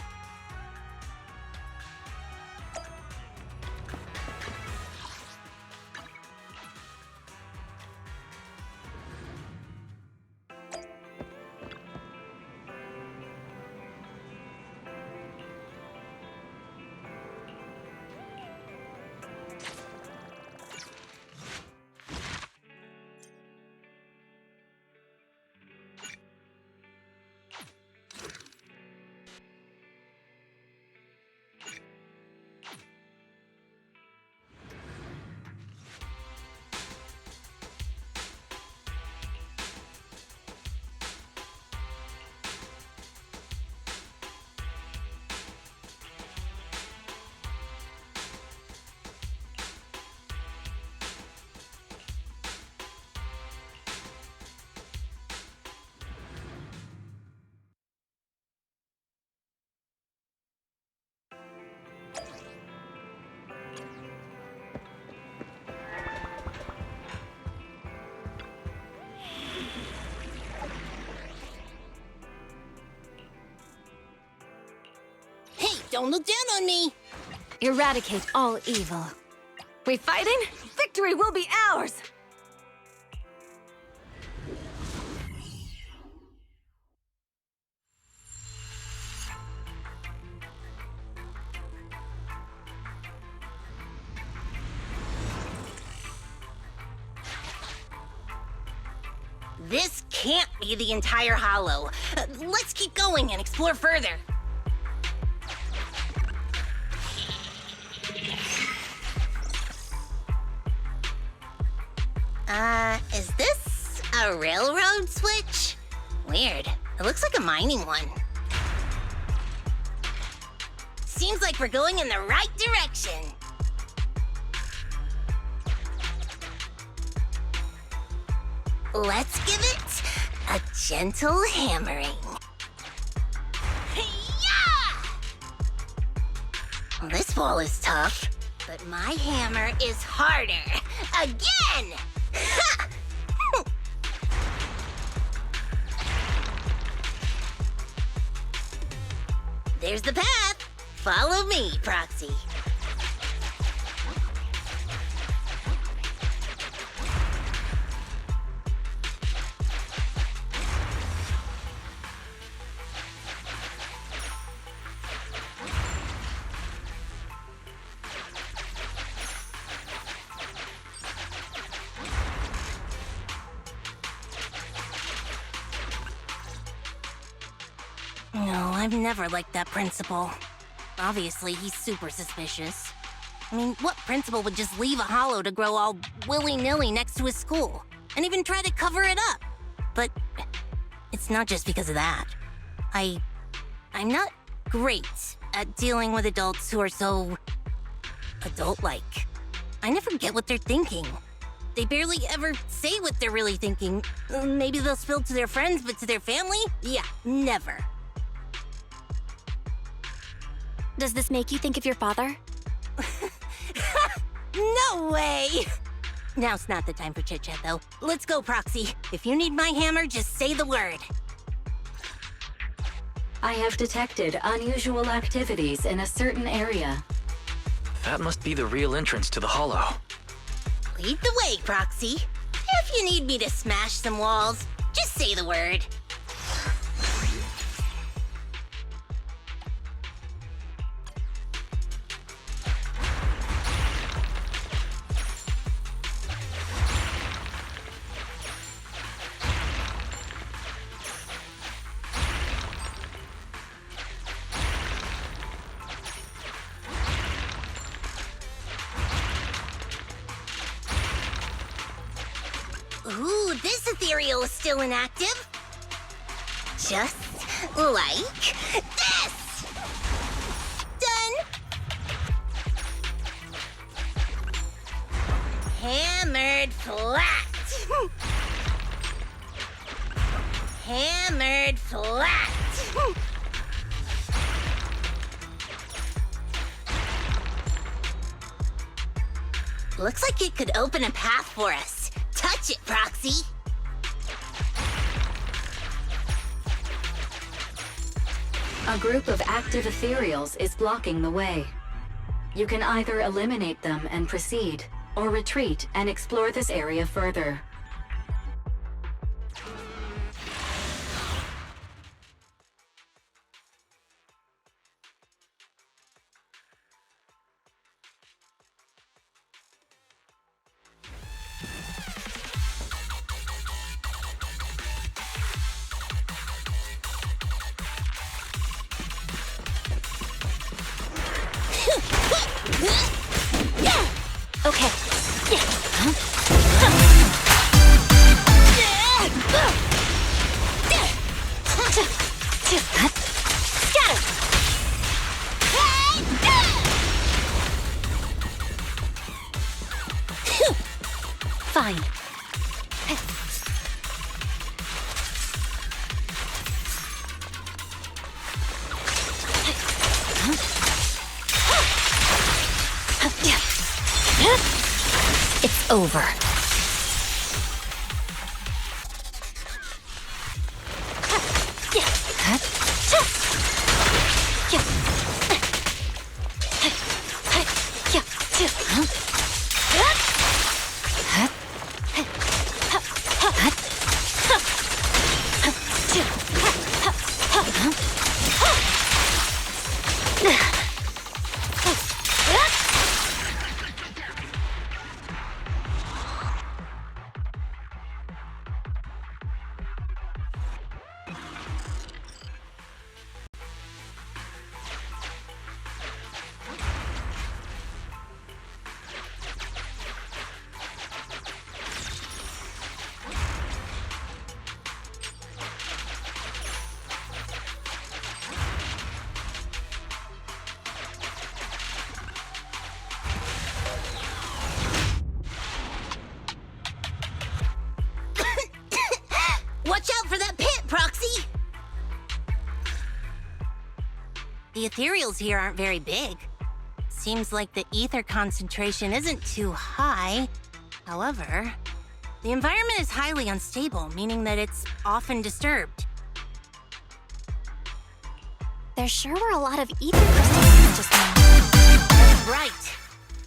Don't look down on me! Eradicate all evil. We fighting? Victory will be ours! This can't be the entire hollow. Let's keep going and explore further. Is this a railroad switch? Weird. It looks like a mining one. Seems like we're going in the right direction. Let's give it a gentle hammering. Yeah! This wall is tough, but my hammer is harder. Again! Ha! There's the path. Follow me, Proxy. No, I've never liked that principal. Obviously, he's super suspicious. I mean, what principal would just leave a hollow to grow all willy-nilly next to his school, and even try to cover it up? But it's not just because of that. I'm not great at dealing with adults who are so adult-like. I never get what they're thinking. They barely ever say what they're really thinking. Maybe they'll spill to their friends, but to their family? Yeah, never. Does this make you think of your father? No way! Now's not the time for chit-chat, though. Let's go, Proxy. If you need my hammer, just say the word. I have detected unusual activities in a certain area. That must be the real entrance to the hollow. Lead the way, Proxy. If you need me to smash some walls, just say the word. Ooh, this ethereal is still inactive. Just like this. Done. Hammered flat. Hammered flat. Looks like it could open a path for us. Touch it, Proxy. A group of active ethereals is blocking the way. You can either eliminate them and proceed, or retreat and explore this area further. Okay. Fine. It's over. Watch out for that pit, Proxy! The ethereals here aren't very big. Seems like the ether concentration isn't too high. However, the environment is highly unstable, meaning that it's often disturbed. There sure were a lot of ether crystals just now. That's right.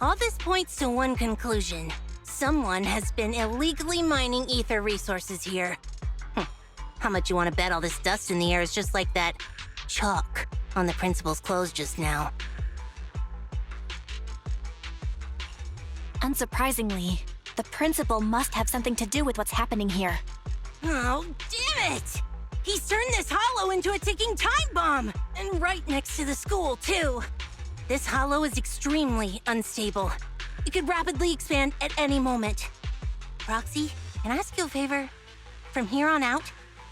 All this points to one conclusion. Someone has been illegally mining ether resources here. How much you want to bet all this dust in the air is just like that chalk on the principal's clothes just now? Unsurprisingly, the principal must have something to do with what's happening here. Oh, damn it! He's turned this hollow into a ticking time bomb! And right next to the school, too. This hollow is extremely unstable. It could rapidly expand at any moment. Roxy, can I ask you a favor? From here on out,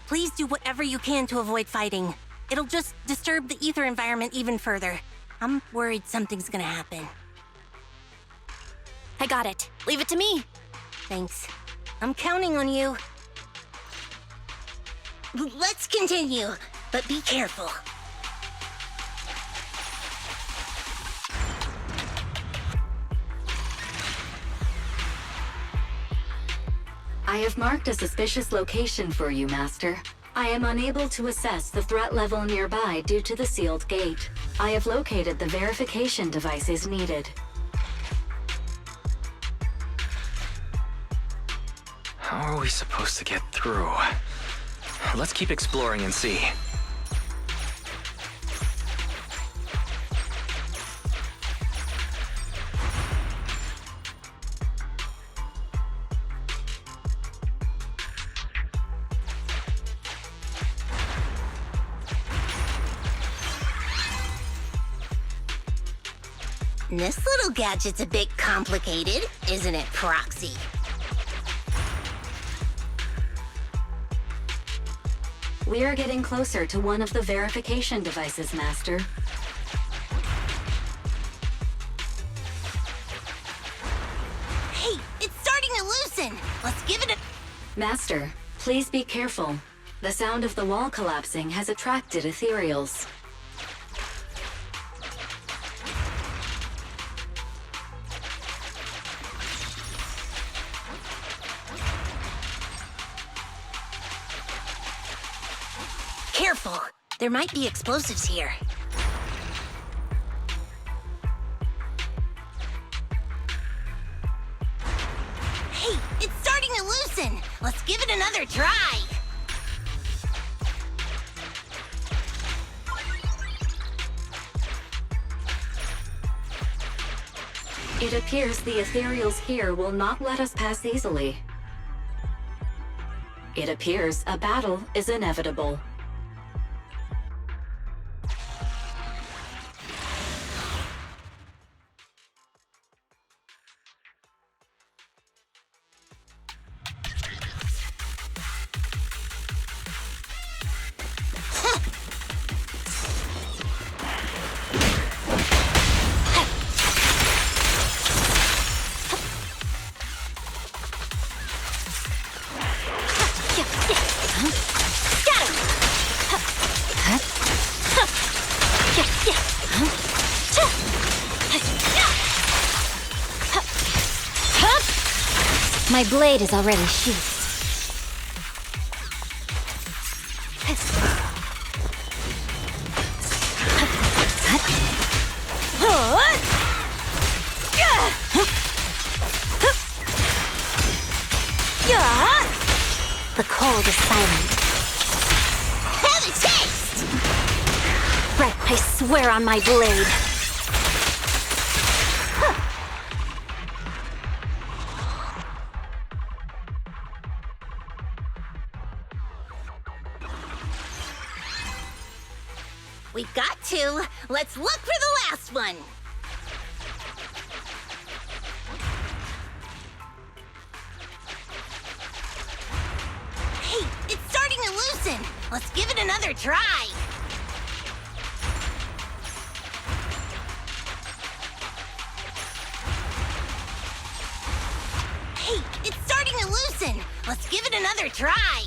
please do whatever you can to avoid fighting. It'll just disturb the ether environment even further. I'm worried something's gonna happen. I got it. Leave it to me. Thanks. I'm counting on you. Let's continue, but be careful. I have marked a suspicious location for you, Master. I am unable to assess the threat level nearby due to the sealed gate. I have located the verification devices needed. How are we supposed to get through? Let's keep exploring and see. This little gadget's a bit complicated, isn't it, Proxy? We are getting closer to one of the verification devices, Master. Hey, it's Master, please be careful. The sound of the wall collapsing has attracted ethereals. Careful. There might be explosives here. Hey, it's starting to loosen. Let's give it another try. It appears the ethereals here will not let us pass easily. It appears a battle is inevitable. My blade is already sheathed. The cold is silent. Have a taste! Right, I swear on my blade. We've got two. Let's look for the last one. Hey, it's starting to loosen. Let's give it another try. Hey, it's starting to loosen. Let's give it another try.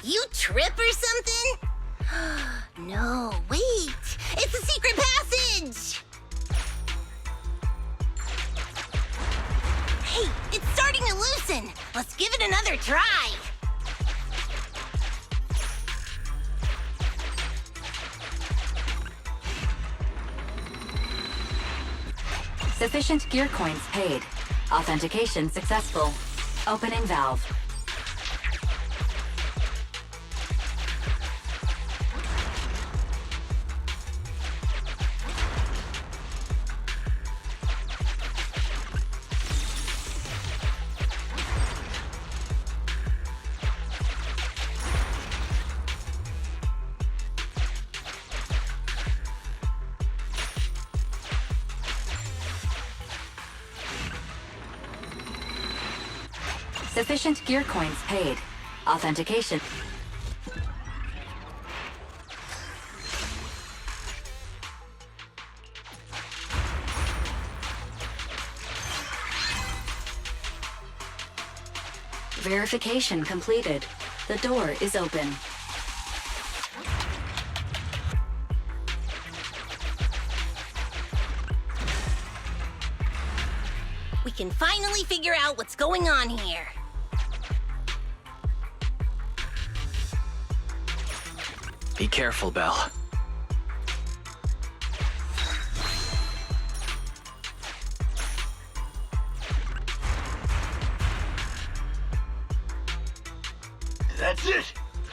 You trip or something? No, wait. It's a secret passage! Hey, it's starting to loosen. Let's give it another try. Sufficient gear coins paid. Authentication successful. Opening valve. Sufficient gear coins paid. Authentication. Verification completed. The door is open. We can finally figure out what's going on here. Be careful, Belle. That's it!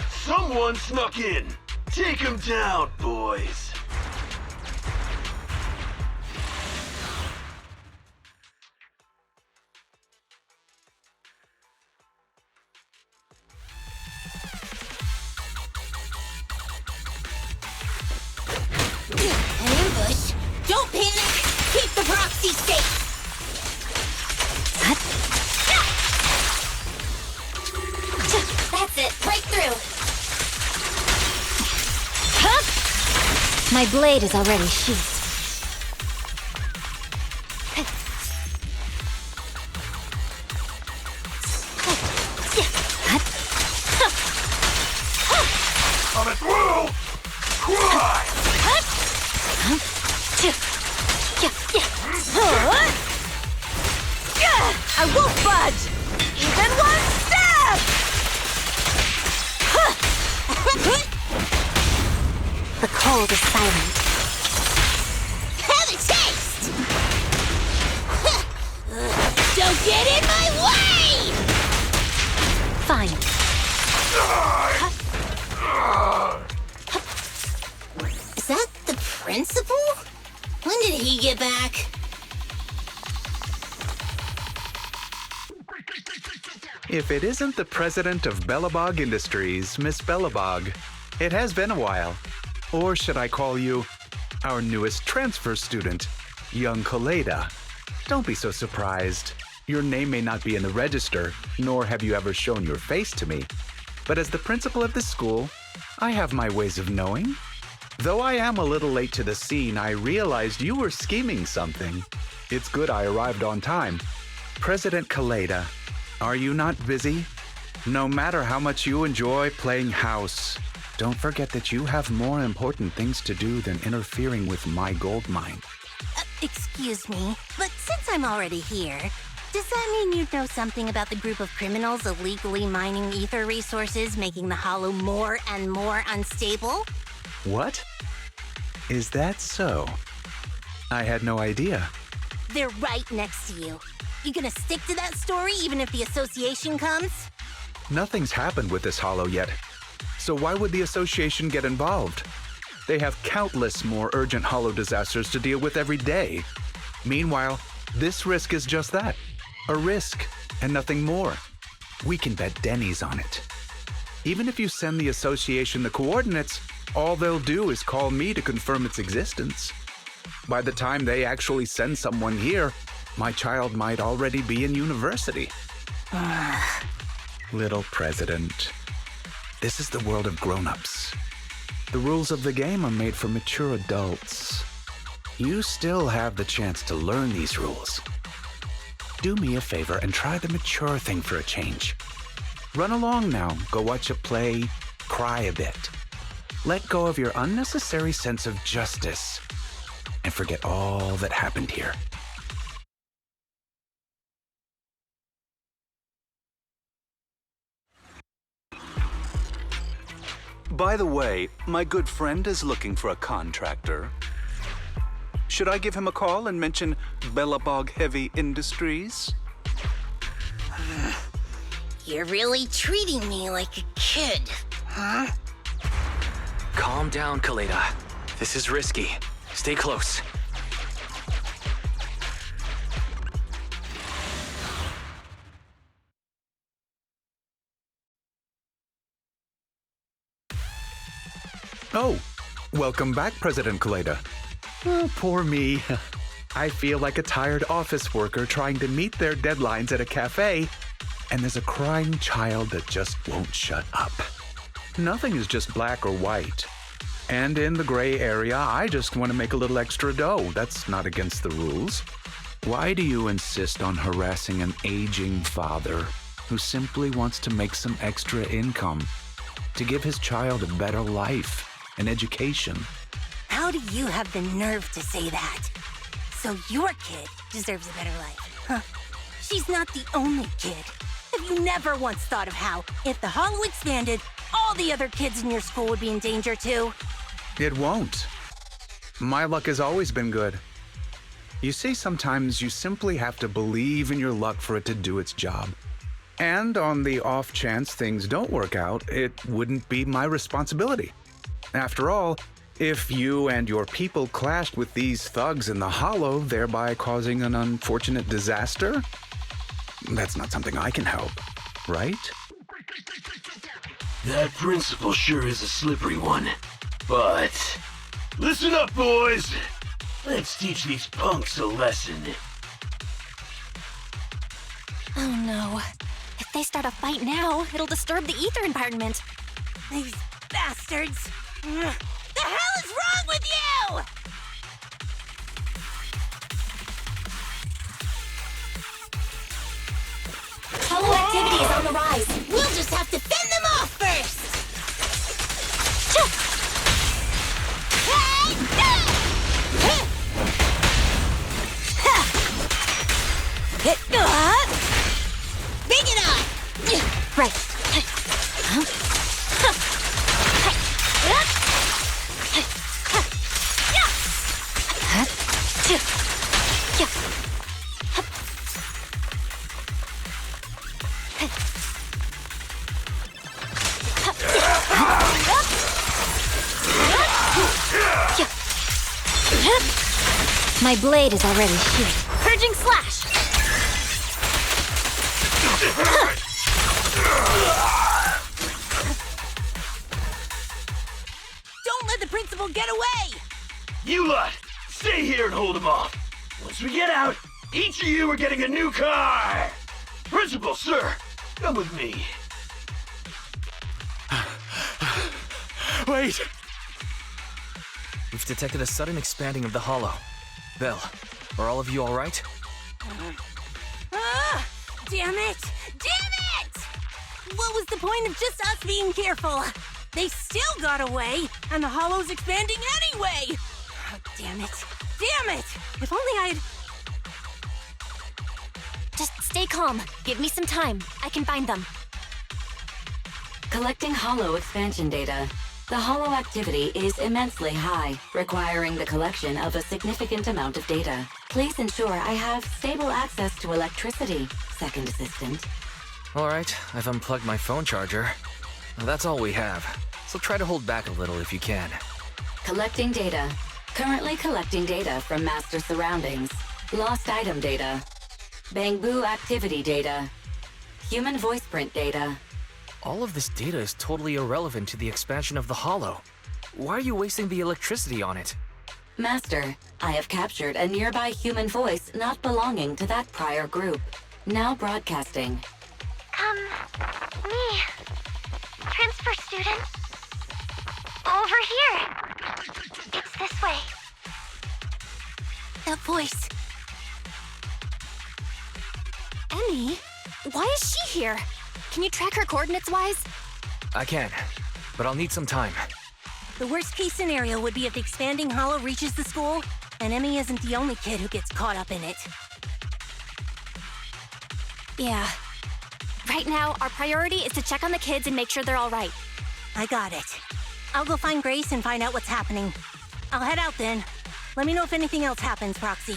Someone snuck in! Take him down, boys! An ambush! Don't panic! Keep the proxy safe! That's it! Break through! My blade is already sheathed. I won't budge! Even one step! The cold is silent. Have a taste! Don't get in my way! Fine. Is that the principal? When did he get back? If it isn't the president of Bellabog Industries, Miss Bellabog, it has been a while. Or should I call you our newest transfer student, young Kaleda? Don't be so surprised. Your name may not be in the register, nor have you ever shown your face to me. But as the principal of this school, I have my ways of knowing. Though I am a little late to the scene, I realized you were scheming something. It's good I arrived on time. President Kaleda, are you not busy? No matter how much you enjoy playing house, don't forget that you have more important things to do than interfering with my gold mine. Excuse me, but since I'm already here, does that mean you know something about the group of criminals illegally mining ether resources, making the hollow more and more unstable? What? Is that so? I had no idea. They're right next to you. You gonna stick to that story even if the association comes? Nothing's happened with this hollow yet. So why would the association get involved? They have countless more urgent hollow disasters to deal with every day. Meanwhile, this risk is just that. A risk, and nothing more. We can bet Denny's on it. Even if you send the association the coordinates, all they'll do is call me to confirm its existence. By the time they actually send someone here, my child might already be in university. Little president, this is the world of grown-ups. The rules of the game are made for mature adults. You still have the chance to learn these rules. Do me a favor and try the mature thing for a change. Run along now, go watch a play, cry a bit. Let go of your unnecessary sense of justice and forget all that happened here. By the way, my good friend is looking for a contractor. Should I give him a call and mention Bellabog Heavy Industries? You're really treating me like a kid, huh? Calm down, Kaleda. This is risky. Stay close. Oh, welcome back, President Kaleda. Oh, poor me. I feel like a tired office worker trying to meet their deadlines at a cafe, and there's a crying child that just won't shut up. Nothing is just black or white. And in the gray area, I just want to make a little extra dough. That's not against the rules. Why do you insist on harassing an aging father who simply wants to make some extra income to give his child a better life and education? How do you have the nerve to say that? So your kid deserves a better life, huh? She's not the only kid. Have you never once thought of how, if the hollow expanded, all the other kids in your school would be in danger too? It won't. My luck has always been good. You see, sometimes you simply have to believe in your luck for it to do its job. And on the off chance things don't work out, it wouldn't be my responsibility. After all, if you and your people clashed with these thugs in the hollow, thereby causing an unfortunate disaster, that's not something I can help, right? That principal sure is a slippery one. But listen up, boys. Let's teach these punks a lesson. Oh no. If they start a fight now, it'll disturb the ether environment. These bastards! The hell is wrong with you? Hollow activity is on the rise. We'll just have to fend them off first! Bring it on! Right. My blade is already sheared. Purging slash! Don't let the principal get away! You lot, stay here and hold him off. Once we get out, each of you are getting a new car. Principal, sir, come with me. Wait! We've detected a sudden expanding of the hollow. Belle, are all of you all right? Ah! Damn it! Damn it! What was the point of just us being careful? They still got away, and the hollow's expanding anyway! Oh, damn it! Damn it! If only I'd... Just stay calm. Give me some time. I can find them. Collecting hollow expansion data. The hollow activity is immensely high, requiring the collection of a significant amount of data. Please ensure I have stable access to electricity, Second Assistant. All right, I've unplugged my phone charger. That's all we have, so try to hold back a little if you can. Collecting data. Currently collecting data from master surroundings. Lost item data. Bangbu activity data. Human voice print data. All of this data is totally irrelevant to the expansion of the hollow. Why are you wasting the electricity on it? Master, I have captured a nearby human voice not belonging to that prior group. Now broadcasting. Me. Transfer student. Over here. It's this way. That voice. Emmy? Why is she here? Can you track her coordinates-wise? I can, but I'll need some time. The worst-case scenario would be if the expanding hollow reaches the school, and Emmy isn't the only kid who gets caught up in it. Yeah. Right now, our priority is to check on the kids and make sure they're all right. I got it. I'll go find Grace and find out what's happening. I'll head out then. Let me know if anything else happens, Proxy.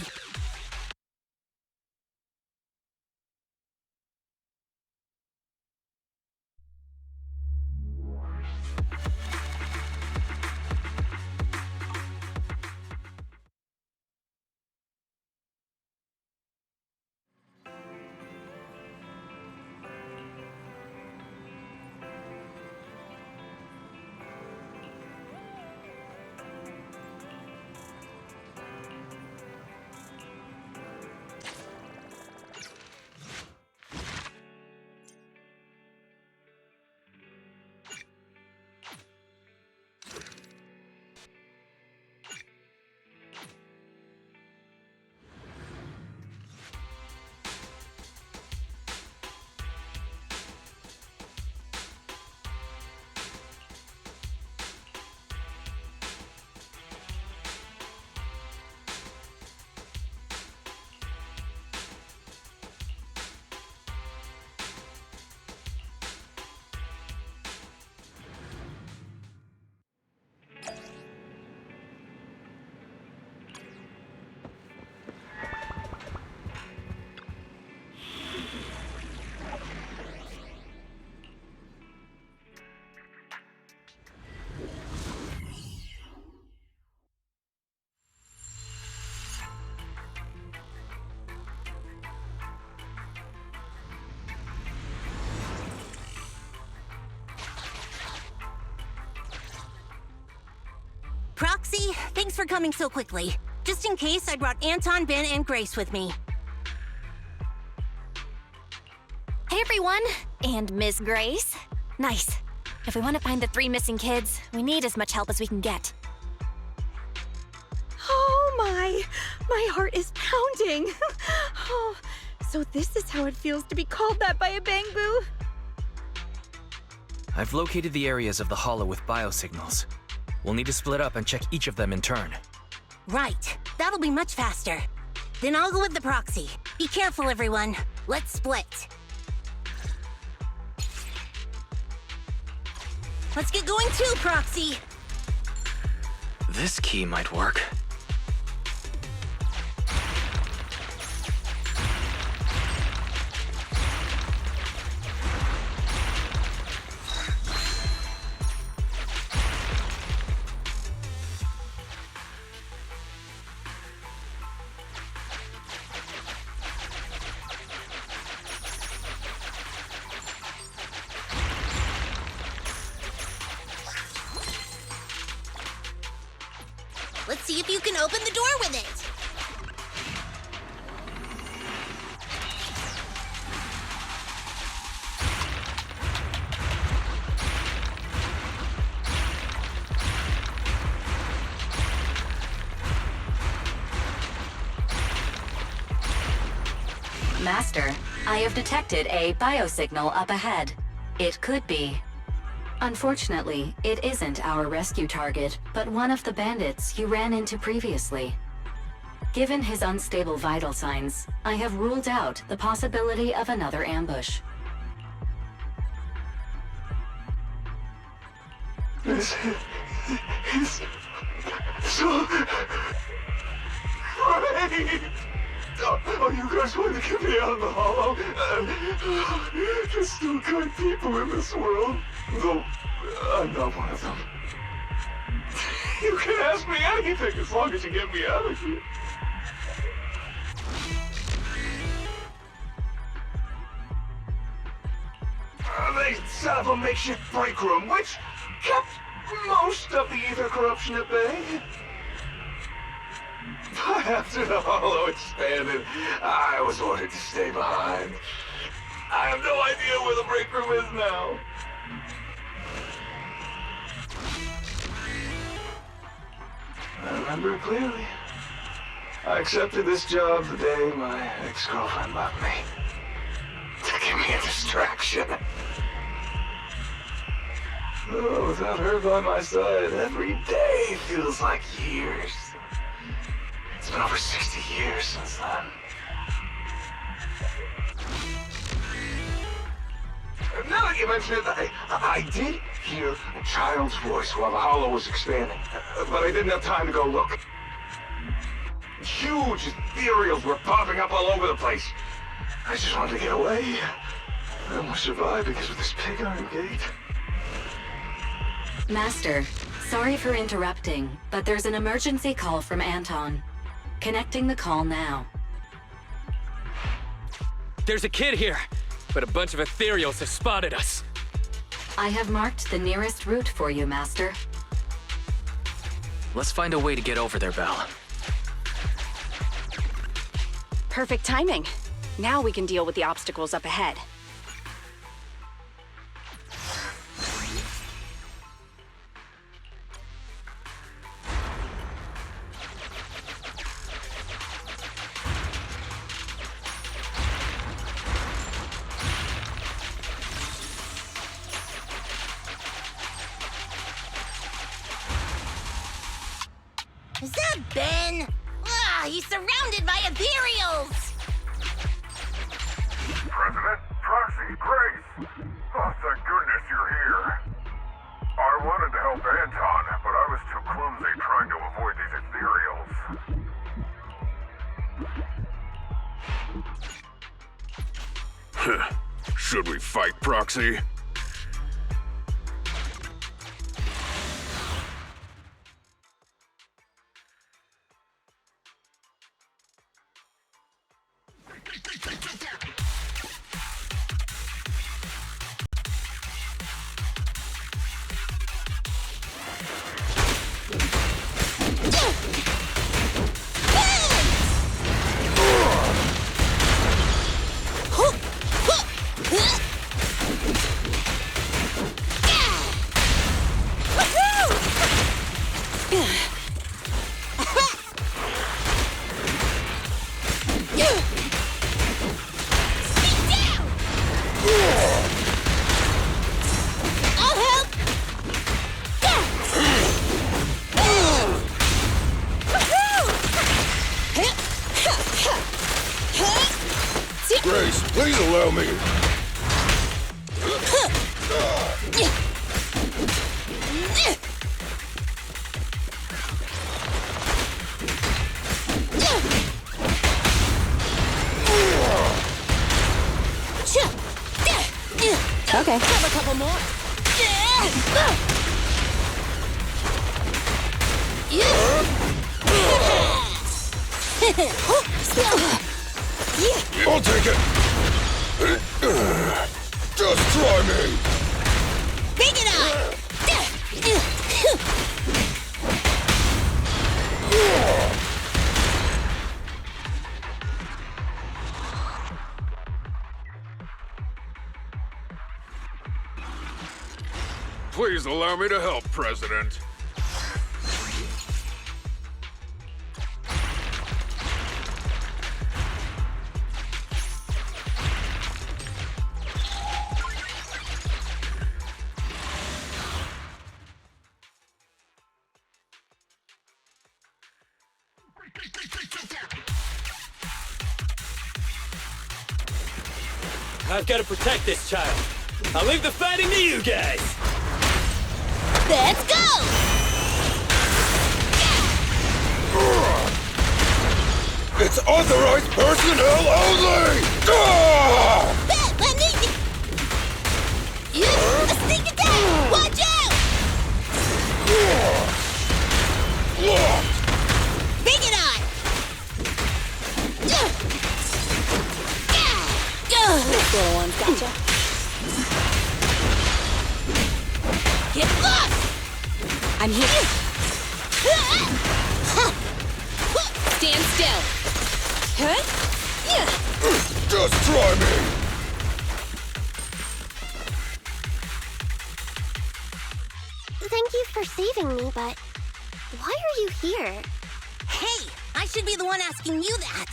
Proxy, thanks for coming so quickly. Just in case, I brought Anton, Ben, and Grace with me. Hey, everyone! And Miss Grace. Nice. If we want to find the 3 missing kids, we need as much help as we can get. Oh my heart is pounding. Oh, so this is how it feels to be called that by a Bangbu. I've located the areas of the hollow with biosignals. We'll need to split up and check each of them in turn. Right. That'll be much faster. Then I'll go with the proxy. Be careful, everyone. Let's split. Let's get going too, Proxy. This key might work. Let's see if you can open the door with it. Master, I have detected a biosignal up ahead. It could be. Unfortunately, it isn't our rescue target, but one of the bandits you ran into previously. Given his unstable vital signs, I have ruled out the possibility of another ambush. This is so great! Oh, you guys want to get me out of the hollow? There's still good people in this world, though I'm not one of them. You can ask me anything as long as you get me out of here. They set up a makeshift break room, which kept most of the ether corruption at bay. But after the hollow expanded, I was ordered to stay behind. I have no idea where the break room is now. I remember it clearly. I accepted this job the day my ex-girlfriend left me. To give me a distraction. Oh, without her by my side, every day feels like years. It's been over 60 years since then. Now that you mention it, I did hear a child's voice while the hollow was expanding, but I didn't have time to go look. Huge ethereals were popping up all over the place. I just wanted to get away. I almost survived because of this pig iron gate. Master, sorry for interrupting, but there's an emergency call from Anton. Connecting the call now. There's a kid here, but a bunch of ethereals have spotted us. I have marked the nearest route for you, Master. Let's find a way to get over there, Belle. Perfect timing. Now we can deal with the obstacles up ahead. Is that Ben? Ah, he's surrounded by ethereals! President, Proxy, Grace! Oh, thank goodness you're here. I wanted to help Anton, but I was too clumsy trying to avoid these ethereals. Should we fight, Proxy? Grace, please allow me. Okay. Have a couple more. I'll take it. Just try me. Bring it on! Please allow me to help, President. I've got to protect this child. I'll leave the fighting to you guys. Let's go! It's authorized personnel only! A sneak attack! Watch out! Bring it on! This little one's gotcha. Get lost! I'm here. Stand still. Just try me! Thank you for saving me, but why are you here? Hey, I should be the one asking you that.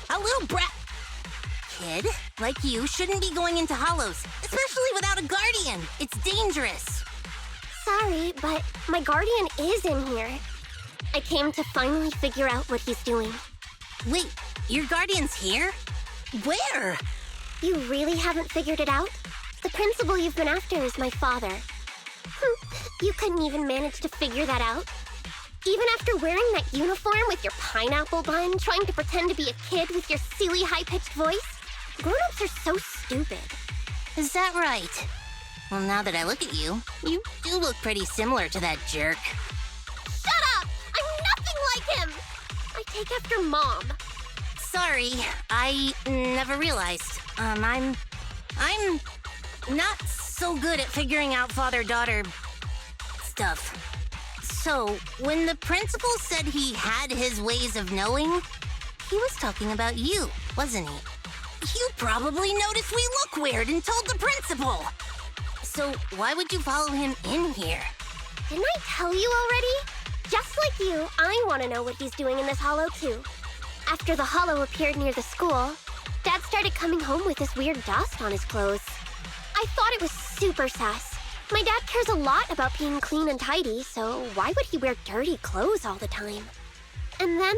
A little brat kid like you shouldn't be going into hollows, especially without a guardian. It's dangerous. Sorry, but my guardian is in here. I came to finally figure out what he's doing. Wait, your guardian's here? Where? You really haven't figured it out? The principal you've been after is my father. You couldn't even manage to figure that out? Even after wearing that uniform with your pineapple bun, trying to pretend to be a kid with your silly high-pitched voice? Grown-ups are so stupid. Is that right? Well, now that I look at you, you do look pretty similar to that jerk. Shut up! I'm nothing like him! I take after Mom. Sorry, I never realized. I'm not so good at figuring out father-daughter stuff. So, when the principal said he had his ways of knowing, he was talking about you, wasn't he? You probably noticed we look weird and told the principal. So, why would you follow him in here? Didn't I tell you already? Just like you, I want to know what he's doing in this hollow, too. After the hollow appeared near the school, Dad started coming home with this weird dust on his clothes. I thought it was super sus. My dad cares a lot about being clean and tidy, so why would he wear dirty clothes all the time? And then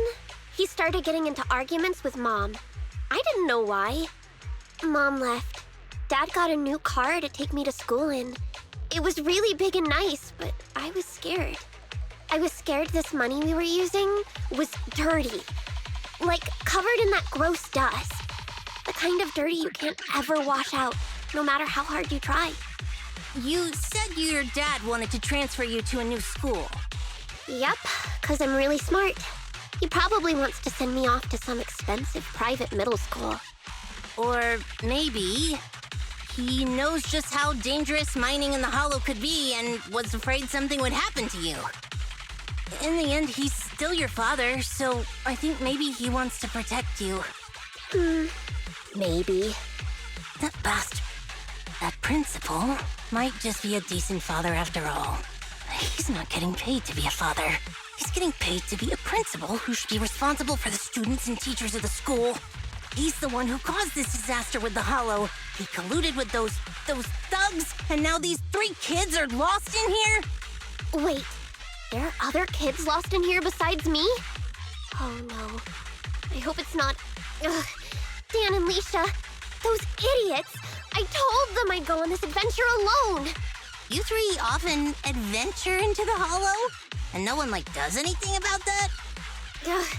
he started getting into arguments with Mom. I didn't know why. Mom left. Dad got a new car to take me to school in. It was really big and nice, but I was scared. I was scared this money we were using was dirty. Like, covered in that gross dust. The kind of dirty you can't ever wash out, no matter how hard you try. You said your dad wanted to transfer you to a new school. Yep, 'cause I'm really smart. He probably wants to send me off to some expensive private middle school. Or maybe he knows just how dangerous mining in the hollow could be and was afraid something would happen to you. In the end, he's still your father, so I think maybe he wants to protect you. Maybe. That bastard. That principal might just be a decent father after all. He's not getting paid to be a father. He's getting paid to be a principal who should be responsible for the students and teachers of the school. He's the one who caused this disaster with the hollow. He colluded with those thugs, and now these 3 kids are lost in here? Wait, there are other kids lost in here besides me? Oh no. I hope it's not... Ugh. Dan and Leisha, those idiots! I told them I'd go on this adventure alone! You 3 often adventure into the hollow? And no one, does anything about that? Ugh.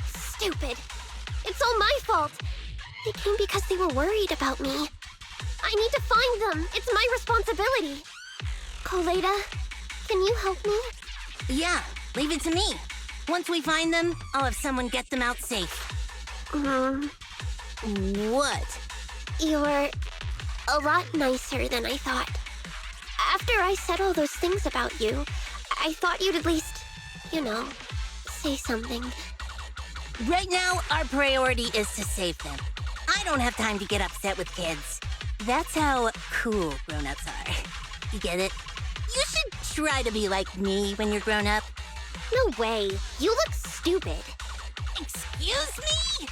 Stupid. It's all my fault. They came because they were worried about me. I need to find them. It's my responsibility. Coleta, can you help me? Yeah, leave it to me. Once we find them, I'll have someone get them out safe. What? You're a lot nicer than I thought. After I said all those things about you, I thought you'd at least, say something. Right now, our priority is to save them. I don't have time to get upset with kids. That's how cool grown-ups are. You get it? You should try to be like me when you're grown up. No way. You look stupid. Excuse me?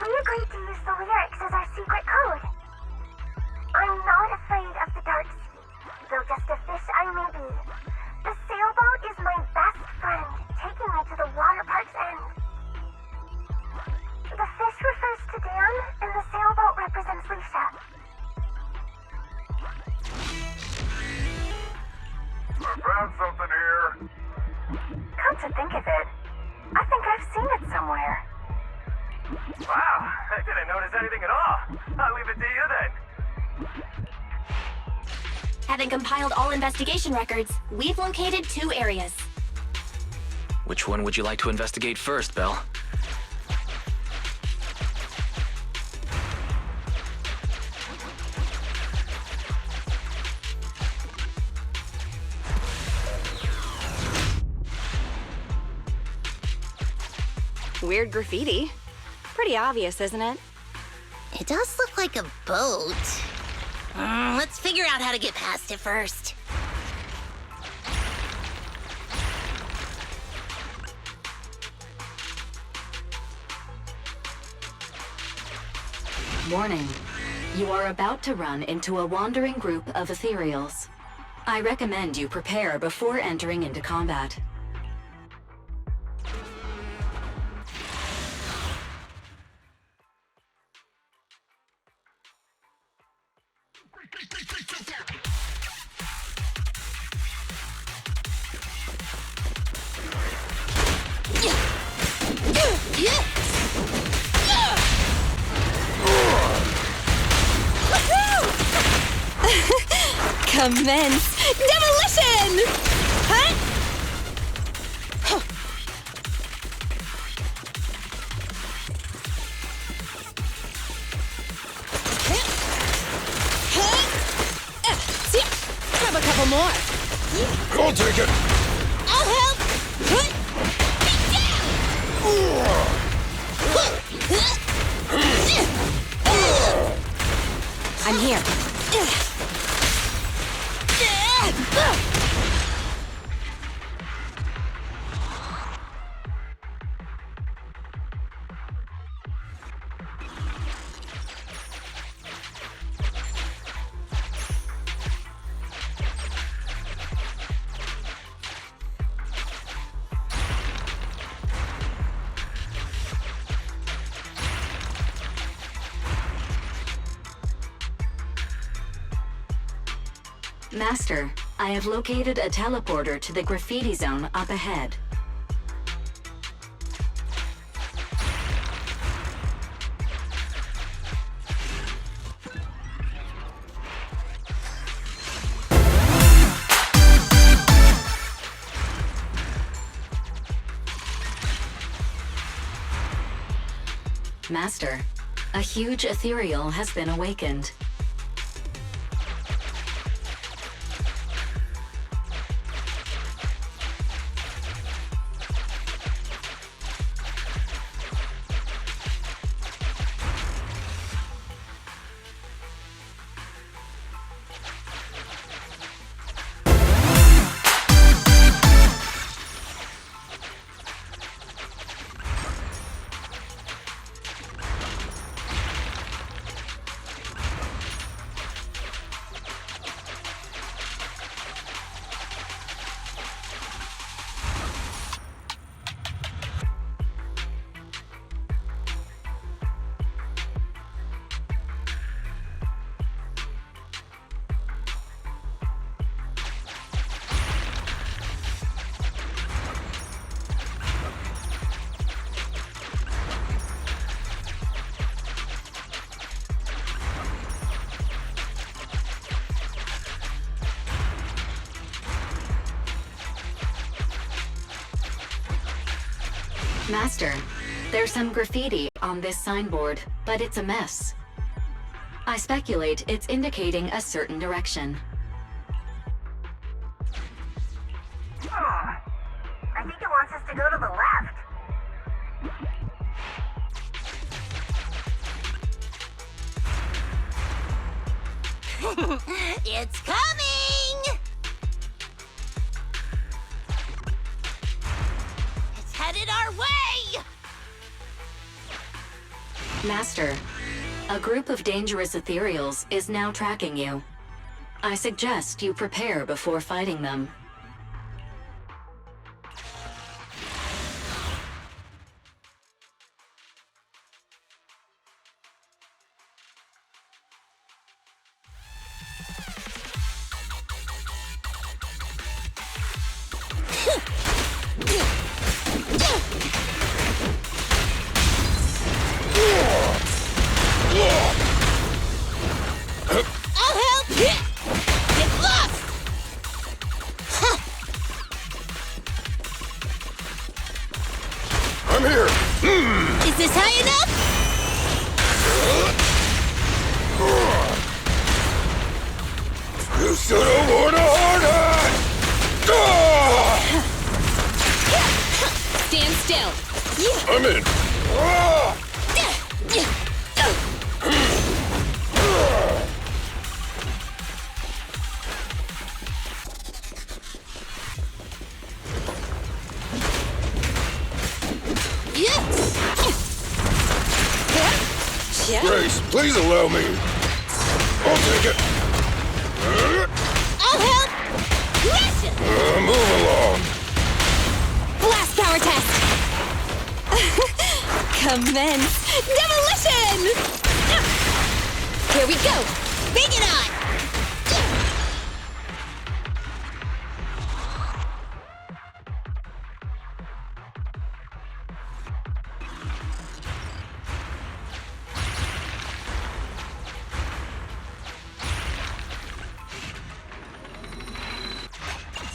We agreed to use the lyrics as our secret code. I'm not afraid of the dark sea, though just a fish I may be. The sailboat is my best friend, taking me to the water park's end. The fish refers to Dan, and the sailboat represents Lisha. I found something here. Come to think of it, I think I've seen it somewhere. Wow, I didn't notice anything at all. I'll leave it to you then. Having compiled all investigation records, we've located 2 areas. Which one would you like to investigate first, Belle? Weird graffiti. Pretty obvious, isn't it? It does look like a boat. Let's figure out how to get past it first. Warning. You are about to run into a wandering group of ethereals. I recommend you prepare before entering into combat. Commence demolition! Huh? Grab a couple more. I'll take it. I'll help. I'm here. Master, I have located a teleporter to the graffiti zone up ahead. Master, a huge ethereal has been awakened. Master, there's some graffiti on this signboard, but it's a mess. I speculate it's indicating a certain direction. I think it wants us to go to the left. It's coming! It's headed our way! Master, a group of dangerous ethereals is now tracking you. I suggest you prepare before fighting them. I'll help! Get lost! I'm here! Is this high enough? You should have worn a hard hat! Stand still. I'm in! Grace, please allow me. I'll take it. I'll help! Listen! Move along. Blast power test. Commence demolition. Here we go. Bring it on!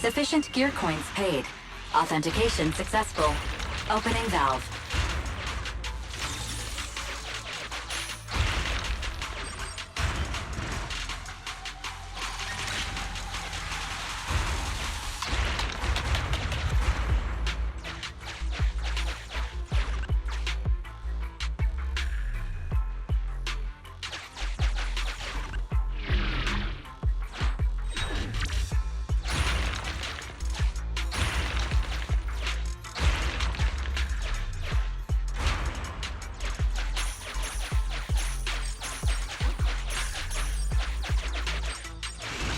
Sufficient gear coins paid. Authentication successful. Opening valve.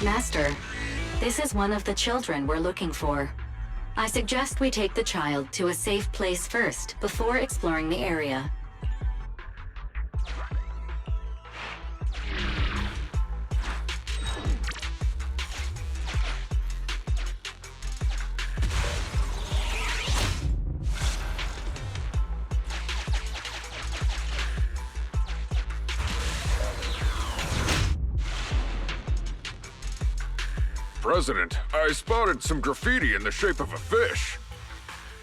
Master, this is one of the children we're looking for. I suggest we take the child to a safe place first, before exploring the area. President, I spotted some graffiti in the shape of a fish.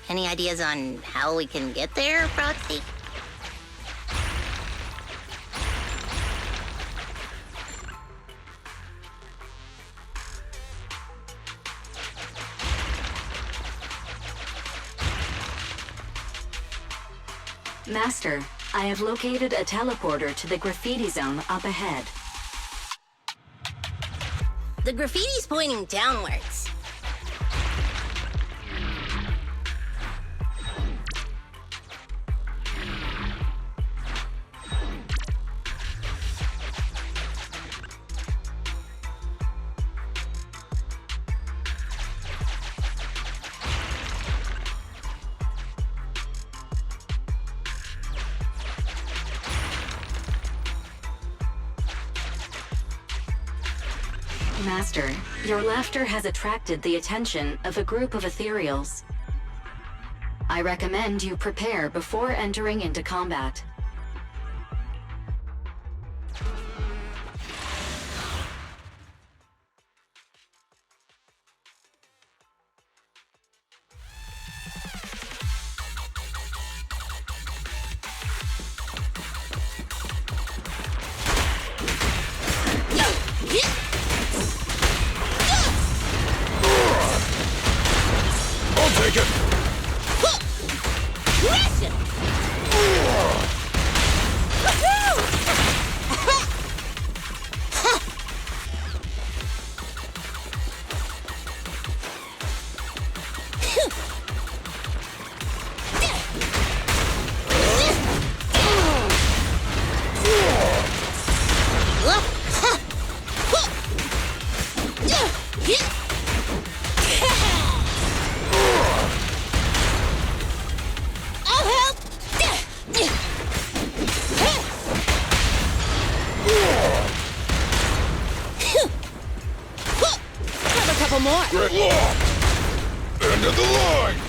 Any ideas on how we can get there, Proxy? Master, I have located a teleporter to the graffiti zone up ahead. The graffiti's pointing downwards. Master, your laughter has attracted the attention of a group of ethereals. I recommend you prepare before entering into combat. Great law! End of the line!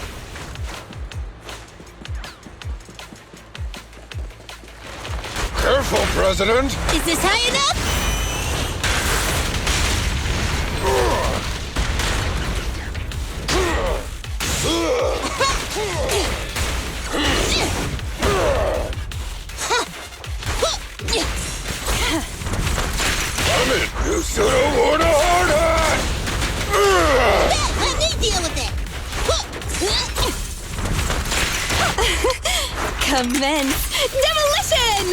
Careful, President! Is this high enough? Damn it! You should have worn a hard hat! Let me deal with it! Commence demolition!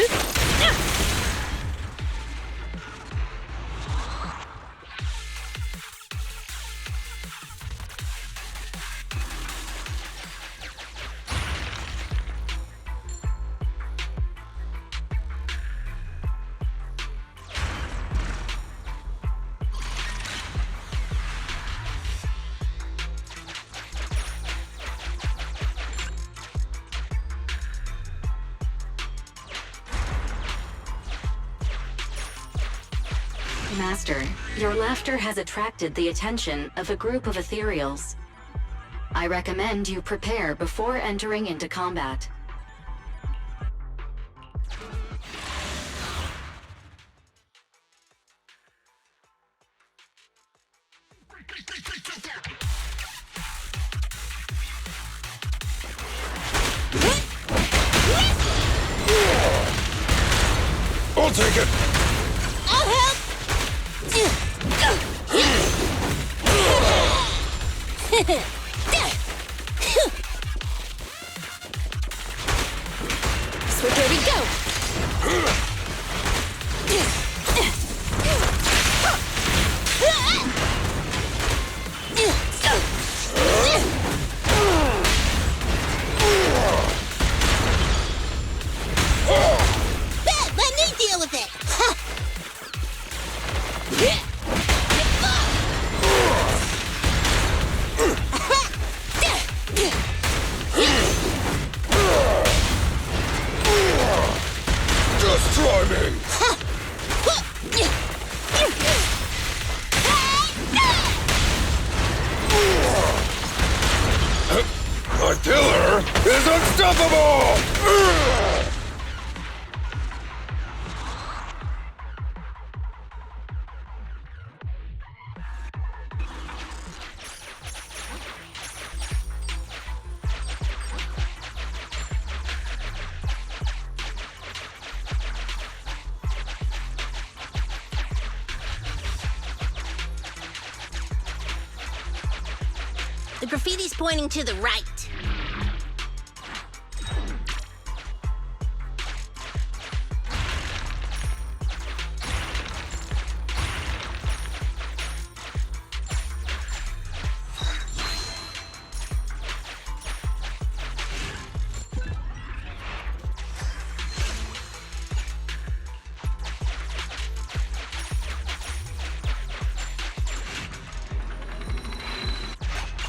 Master, your laughter has attracted the attention of a group of ethereals. I recommend you prepare before entering into combat. I'll take it! I'll help! So here we go! Let me deal with it! Just try me! My killer is unstoppable! The graffiti's pointing to the right.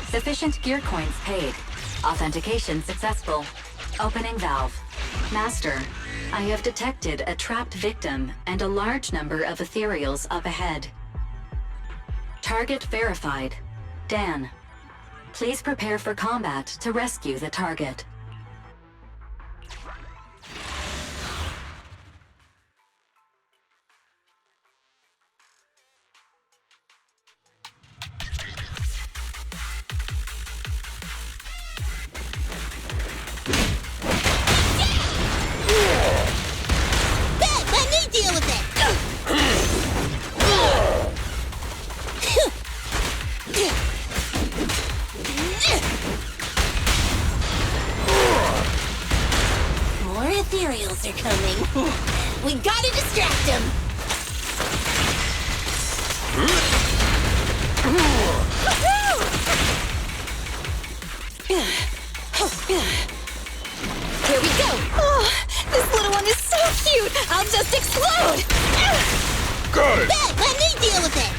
Sufficient gear coins paid. Authentication successful. Opening valve. Master, I have detected a trapped victim and a large number of ethereals up ahead. Target verified. Dan. Please prepare for combat to rescue the target. Let me deal with it! More ethereals are coming. We gotta distract them! Here we go! Oh, this little one is so cute! I'll just explode! Got it! Let me deal with it!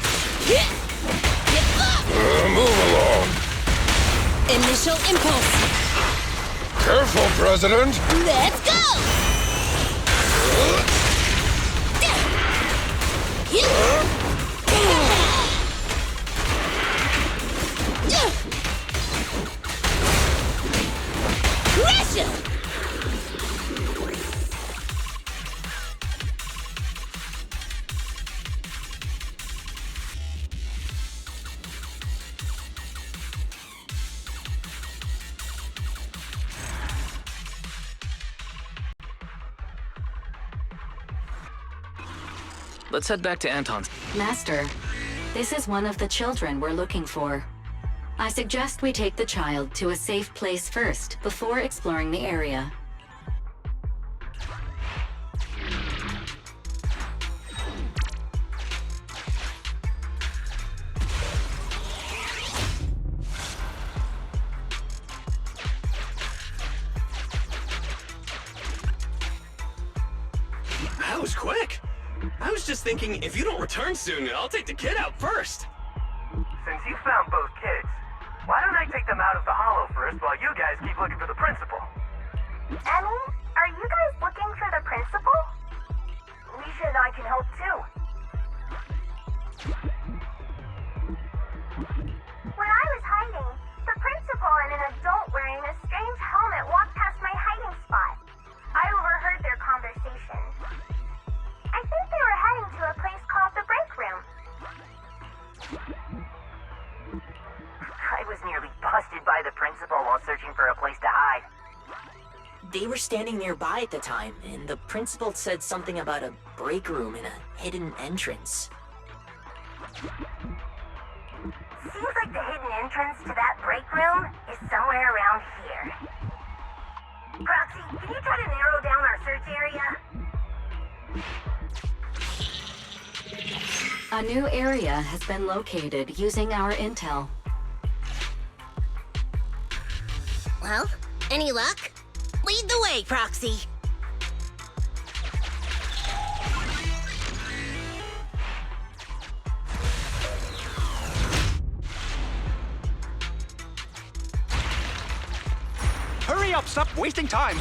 Move along! Initial impulse! Careful, President! Let's go! Let's head back to Anton's. Master, this is one of the children we're looking for. I suggest we take the child to a safe place first before exploring the area. That was quick. I was just thinking, if you don't return soon, I'll take the kid out first. Since you found both kids, why don't I take them out of the hollow first while you guys keep looking for the principal? Emmy, are you guys looking for the principal? Leisha and I can help too. When I was hiding, the principal and an adult wearing a strange helmet walked past my hiding spot. I overheard their conversation. I think they were heading to a place called the break room. I was nearly busted by the principal while searching for a place to hide. They were standing nearby at the time, and the principal said something about a break room and a hidden entrance. Seems like the hidden entrance to that break room is somewhere around here. Proxy, can you try to narrow down our search area? A new area has been located using our intel. Well, any luck? Lead the way, Proxy. Hurry up, stop wasting time!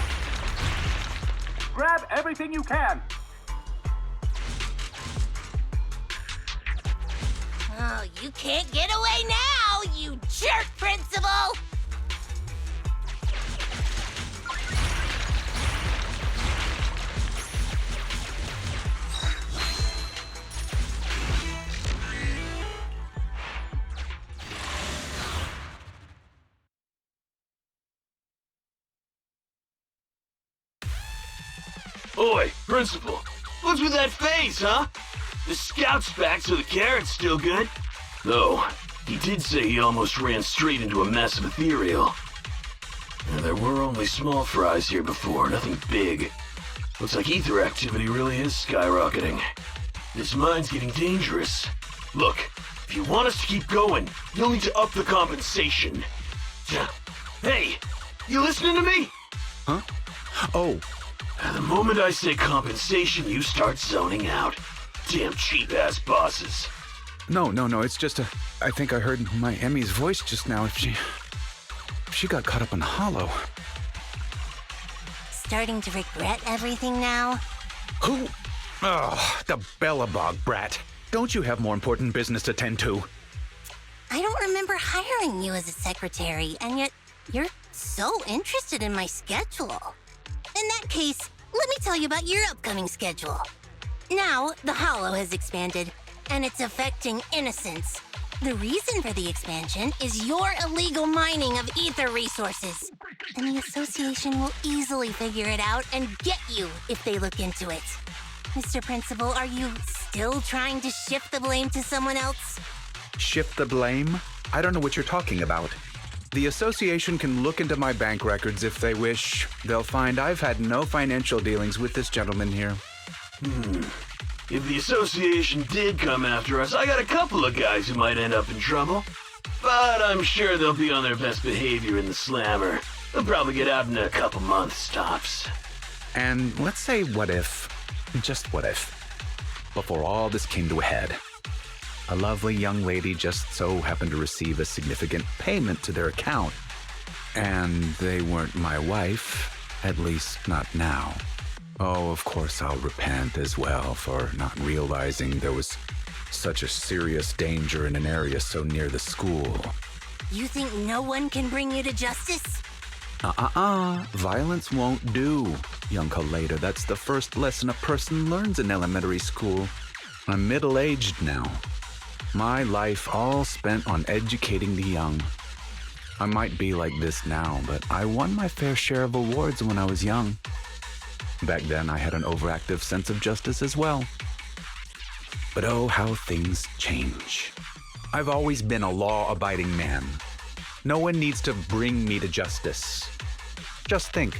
Grab everything you can! Oh, you can't get away now, you jerk, Principal! Oi, Principal, what's with that face, huh? The scout's back, so the carrot's still good. Though, he did say he almost ran straight into a massive ethereal. Now, there were only small fries here before, nothing big. Looks like ether activity really is skyrocketing. This mine's getting dangerous. Look, if you want us to keep going, you'll need to up the compensation. Hey, you listening to me? Huh? Oh. The moment I say compensation, you start zoning out. Damn cheap-ass bosses. No, it's just I think I heard my Emmy's voice just now. If she got caught up in Hollow. Starting to regret everything now? Who? Oh, the Bellabog brat. Don't you have more important business to tend to? I don't remember hiring you as a secretary, and yet you're so interested in my schedule. In that case, let me tell you about your upcoming schedule. Now, the Hollow has expanded, and it's affecting innocents. The reason for the expansion is your illegal mining of ether resources. And the Association will easily figure it out and get you if they look into it. Mr. Principal, are you still trying to shift the blame to someone else? Shift the blame? I don't know what you're talking about. The Association can look into my bank records if they wish. They'll find I've had no financial dealings with this gentleman here. If the Association did come after us, I got a couple of guys who might end up in trouble. But I'm sure they'll be on their best behavior in the slammer. They'll probably get out in a couple months, tops. And let's say what if, just what if, before all this came to a head, a lovely young lady just so happened to receive a significant payment to their account. And they weren't my wife, at least not now. Oh, of course I'll repent as well for not realizing there was such a serious danger in an area so near the school. You think no one can bring you to justice? Violence won't do, young Kaleda. That's the first lesson a person learns in elementary school. I'm middle-aged now. My life all spent on educating the young. I might be like this now, but I won my fair share of awards when I was young. Back then, I had an overactive sense of justice as well. But oh, how things change. I've always been a law-abiding man. No one needs to bring me to justice. Just think,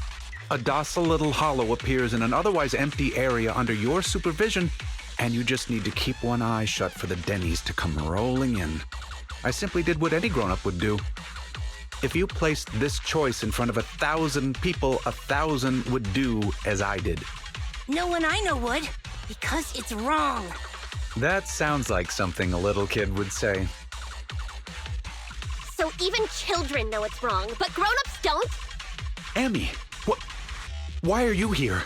a docile little hollow appears in an otherwise empty area under your supervision, and you just need to keep one eye shut for the Denny's to come rolling in. I simply did what any grown-up would do. If you placed this choice in front of 1,000 people, 1,000 would do as I did. No one I know would, because it's wrong. That sounds like something a little kid would say. So even children know it's wrong, but grown-ups don't? Emmy, what? Why are you here?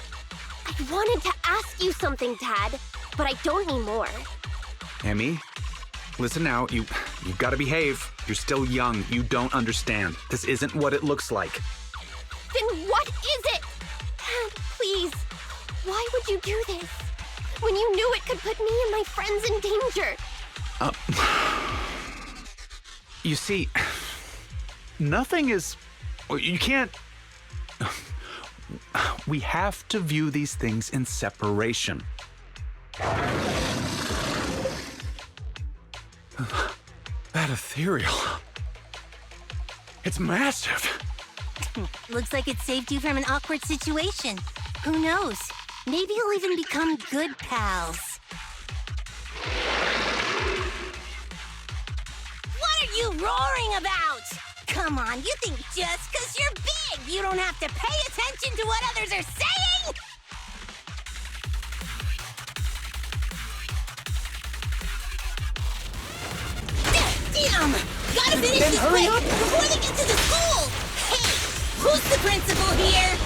I wanted to ask you something, Dad, but I don't anymore. Emmy, listen now, you've got to behave. You're still young. You don't understand. This isn't what it looks like. Then what is it? Dad, please. Why would you do this? When you knew it could put me and my friends in danger. You see, nothing is... You can't... We have to view these things in separation. That ethereal... It's massive. Looks like it saved you from an awkward situation. Who knows? Maybe you'll even become good pals. What are you roaring about? Come on, you think just 'cause you're big, you don't have to pay attention to what others are saying? Damn! Gotta finish this quick before they get to the school! Hey, who's the principal here?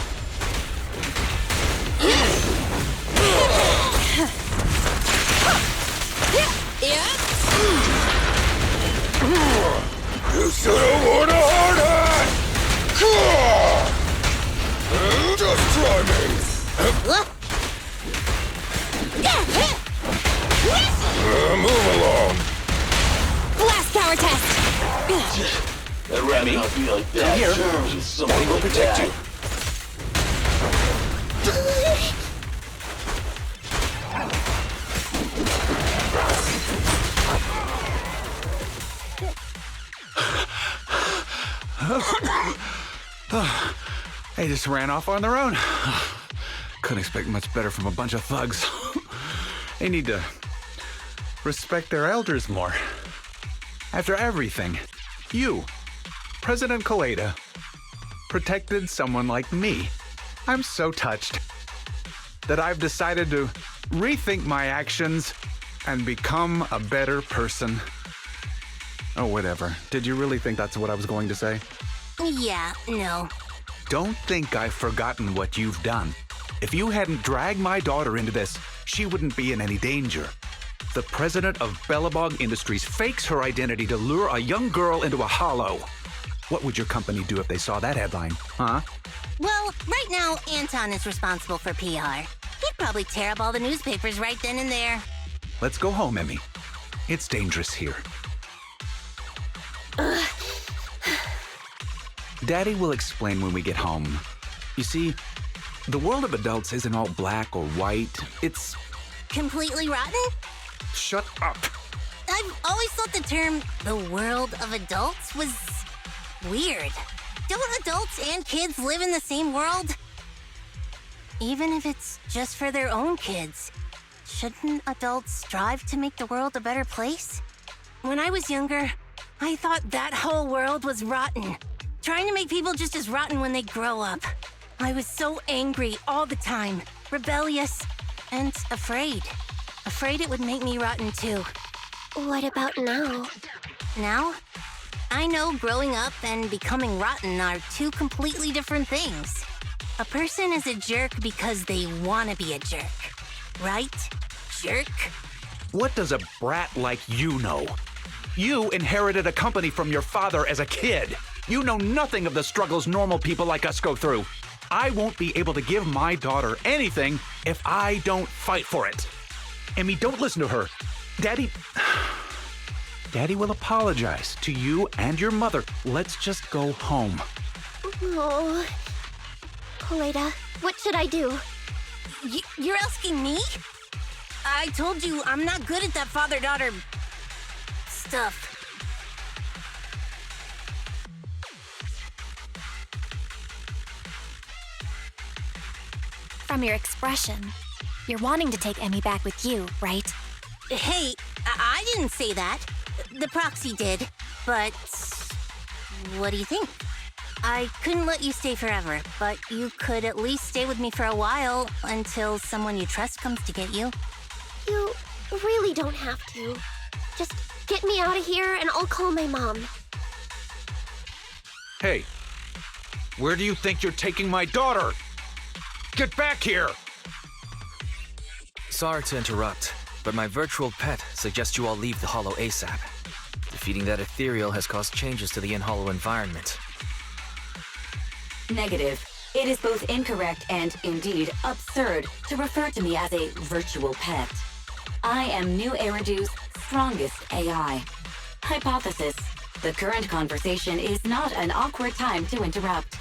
You should've worn a hard hat! Just try me! Move along! Blast power test! Remy, come here. Daddy will protect you. They just ran off on their own. Couldn't expect much better from a bunch of thugs. They need to respect their elders more. After everything, you, President Kaleda, protected someone like me. I'm so touched that I've decided to rethink my actions and become a better person. Oh, whatever. Did you really think that's what I was going to say? Yeah, no. Don't think I've forgotten what you've done. If you hadn't dragged my daughter into this, she wouldn't be in any danger. The president of Belobog Industries fakes her identity to lure a young girl into a hollow. What would your company do if they saw that headline, huh? Well, right now, Anton is responsible for PR. He'd probably tear up all the newspapers right then and there. Let's go home, Emmy. It's dangerous here. Daddy will explain when we get home. You see, the world of adults isn't all black or white. It's... Completely rotten? Shut up. I've always thought the term the world of adults was weird. Don't adults and kids live in the same world? Even if it's just for their own kids, shouldn't adults strive to make the world a better place? When I was younger, I thought that whole world was rotten. Trying to make people just as rotten when they grow up. I was so angry all the time, rebellious, and afraid. Afraid it would make me rotten too. What about now? Now? I know growing up and becoming rotten are two completely different things. A person is a jerk because they want to be a jerk. Right? Jerk? What does a brat like you know? You inherited a company from your father as a kid. You know nothing of the struggles normal people like us go through. I won't be able to give my daughter anything if I don't fight for it. Emmy, don't listen to her. Daddy will apologize to you and your mother. Let's just go home. Oh. Kaleda, what should I do? You're asking me? I told you I'm not good at that father-daughter stuff. From your expression, you're wanting to take Emmy back with you, right? Hey, I didn't say that. The proxy did. But what do you think? I couldn't let you stay forever, but you could at least stay with me for a while until someone you trust comes to get you. You really don't have to. Just get me out of here and I'll call my mom. Hey, where do you think you're taking my daughter? Get back here! Sorry to interrupt, but my virtual pet suggests you all leave the Hollow ASAP. Defeating that ethereal has caused changes to the in-Hollow environment. Negative. It is both incorrect and, indeed, absurd to refer to me as a virtual pet. I am New Eridu's strongest AI. Hypothesis. The current conversation is not an awkward time to interrupt.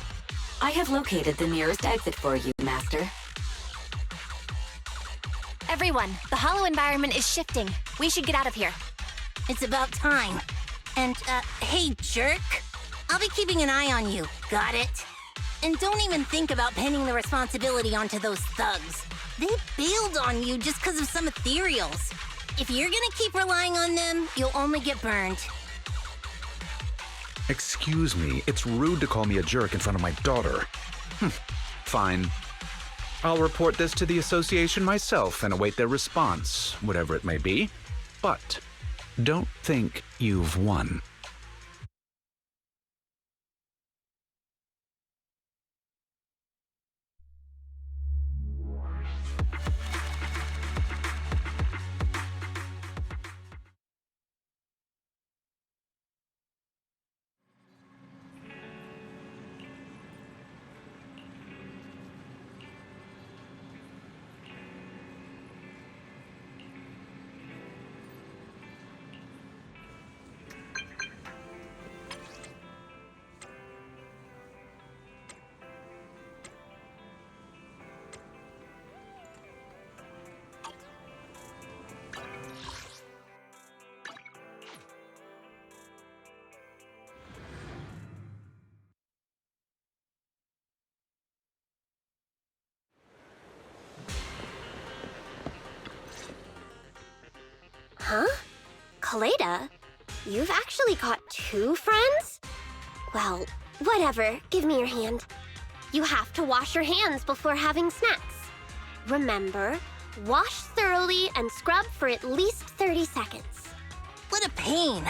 I have located the nearest exit for you, Master. Everyone, the Hollow environment is shifting. We should get out of here. It's about time. And, hey, jerk. I'll be keeping an eye on you. Got it? And don't even think about pinning the responsibility onto those thugs. They bailed on you just because of some ethereals. If you're gonna keep relying on them, you'll only get burned. Excuse me, it's rude to call me a jerk in front of my daughter. Fine. I'll report this to the association myself and await their response, whatever it may be. But don't think you've won. Huh? Kaleda, you've actually got 2 friends? Well, whatever. Give me your hand. You have to wash your hands before having snacks. Remember, wash thoroughly and scrub for at least 30 seconds. What a pain.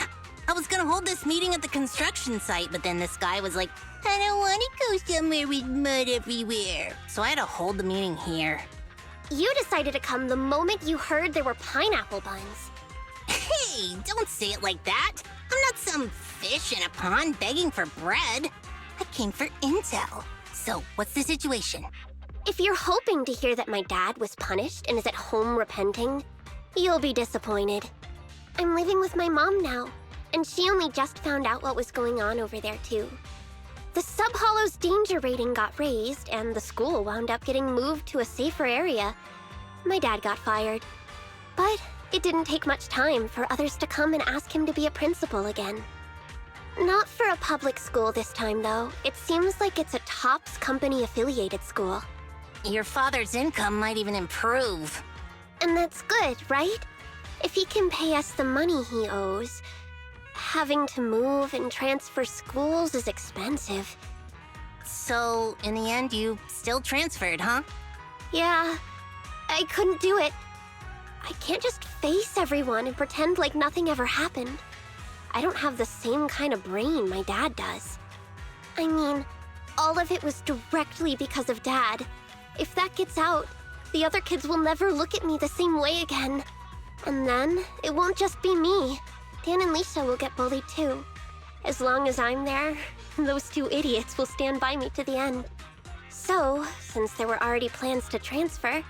I was gonna hold this meeting at the construction site, but then this guy was like, I don't want to go somewhere with mud everywhere. So I had to hold the meeting here. You decided to come the moment you heard there were pineapple buns. Hey, don't say it like that. I'm not some fish in a pond begging for bread. I came for intel. So, what's the situation? If you're hoping to hear that my dad was punished and is at home repenting, you'll be disappointed. I'm living with my mom now, and she only just found out what was going on over there too. The Sub-Hollow's danger rating got raised, and the school wound up getting moved to a safer area. My dad got fired. But it didn't take much time for others to come and ask him to be a principal again. Not for a public school this time, though. It seems like it's a TOPS company-affiliated school. Your father's income might even improve. And that's good, right? If he can pay us the money he owes, having to move and transfer schools is expensive. So, in the end, you still transferred, huh? Yeah, I couldn't do it. I can't just face everyone and pretend like nothing ever happened. I don't have the same kind of brain my dad does. I mean, all of it was directly because of Dad. If that gets out, the other kids will never look at me the same way again. And then, it won't just be me. Dan and Lisa will get bullied too. As long as I'm there, those 2 idiots will stand by me to the end. So, since there were already plans to transfer,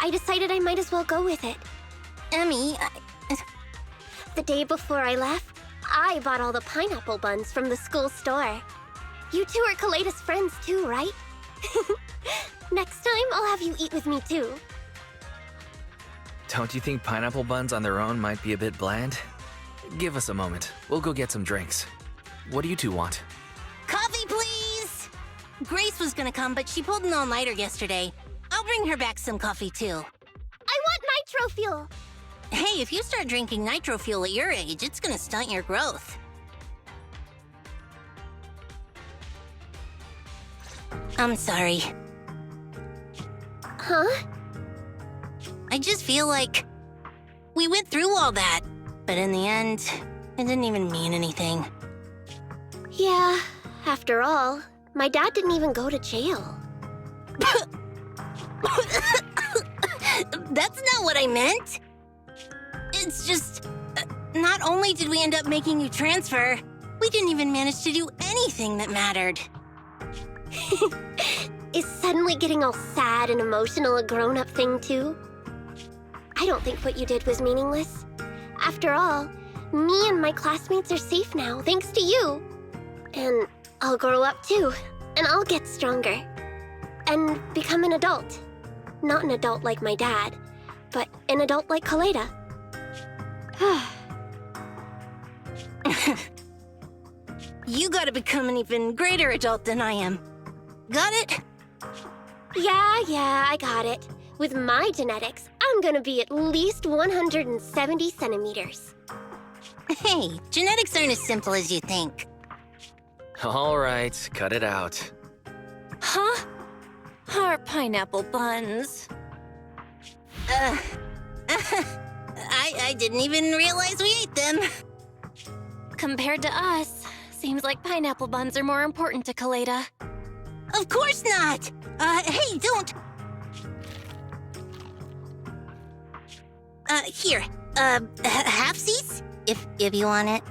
I decided I might as well go with it. Emmy, The day before I left, I bought all the pineapple buns from the school store. You 2 are Kaleda's friends too, right? Next time, I'll have you eat with me too. Don't you think pineapple buns on their own might be a bit bland? Give us a moment. We'll go get some drinks. What do you two want? Coffee, please! Grace was gonna come, but she pulled an all-nighter yesterday. I'll bring her back some coffee, too. I want nitro fuel. Hey, if you start drinking nitro fuel at your age, it's gonna stunt your growth. I'm sorry. Huh? I just feel like we went through all that, but in the end, it didn't even mean anything. Yeah, after all, my dad didn't even go to jail. That's not what I meant. It's just, not only did we end up making you transfer, we didn't even manage to do anything that mattered. Is suddenly getting all sad and emotional a grown-up thing too? I don't think what you did was meaningless. After all, me and my classmates are safe now, thanks to you. And I'll grow up too, and I'll get stronger. And become an adult. Not an adult like my dad, but an adult like Kaleda. You gotta become an even greater adult than I am. Got it? Yeah, I got it. With my genetics, I'm gonna be at least 170 centimeters. Hey, genetics aren't as simple as you think. All right, cut it out. Huh? Our pineapple buns. I didn't even realize we ate them. Compared to us, seems like pineapple buns are more important to Kaleda. Of course not! Hey, don't! Here, halfsies? If you want it.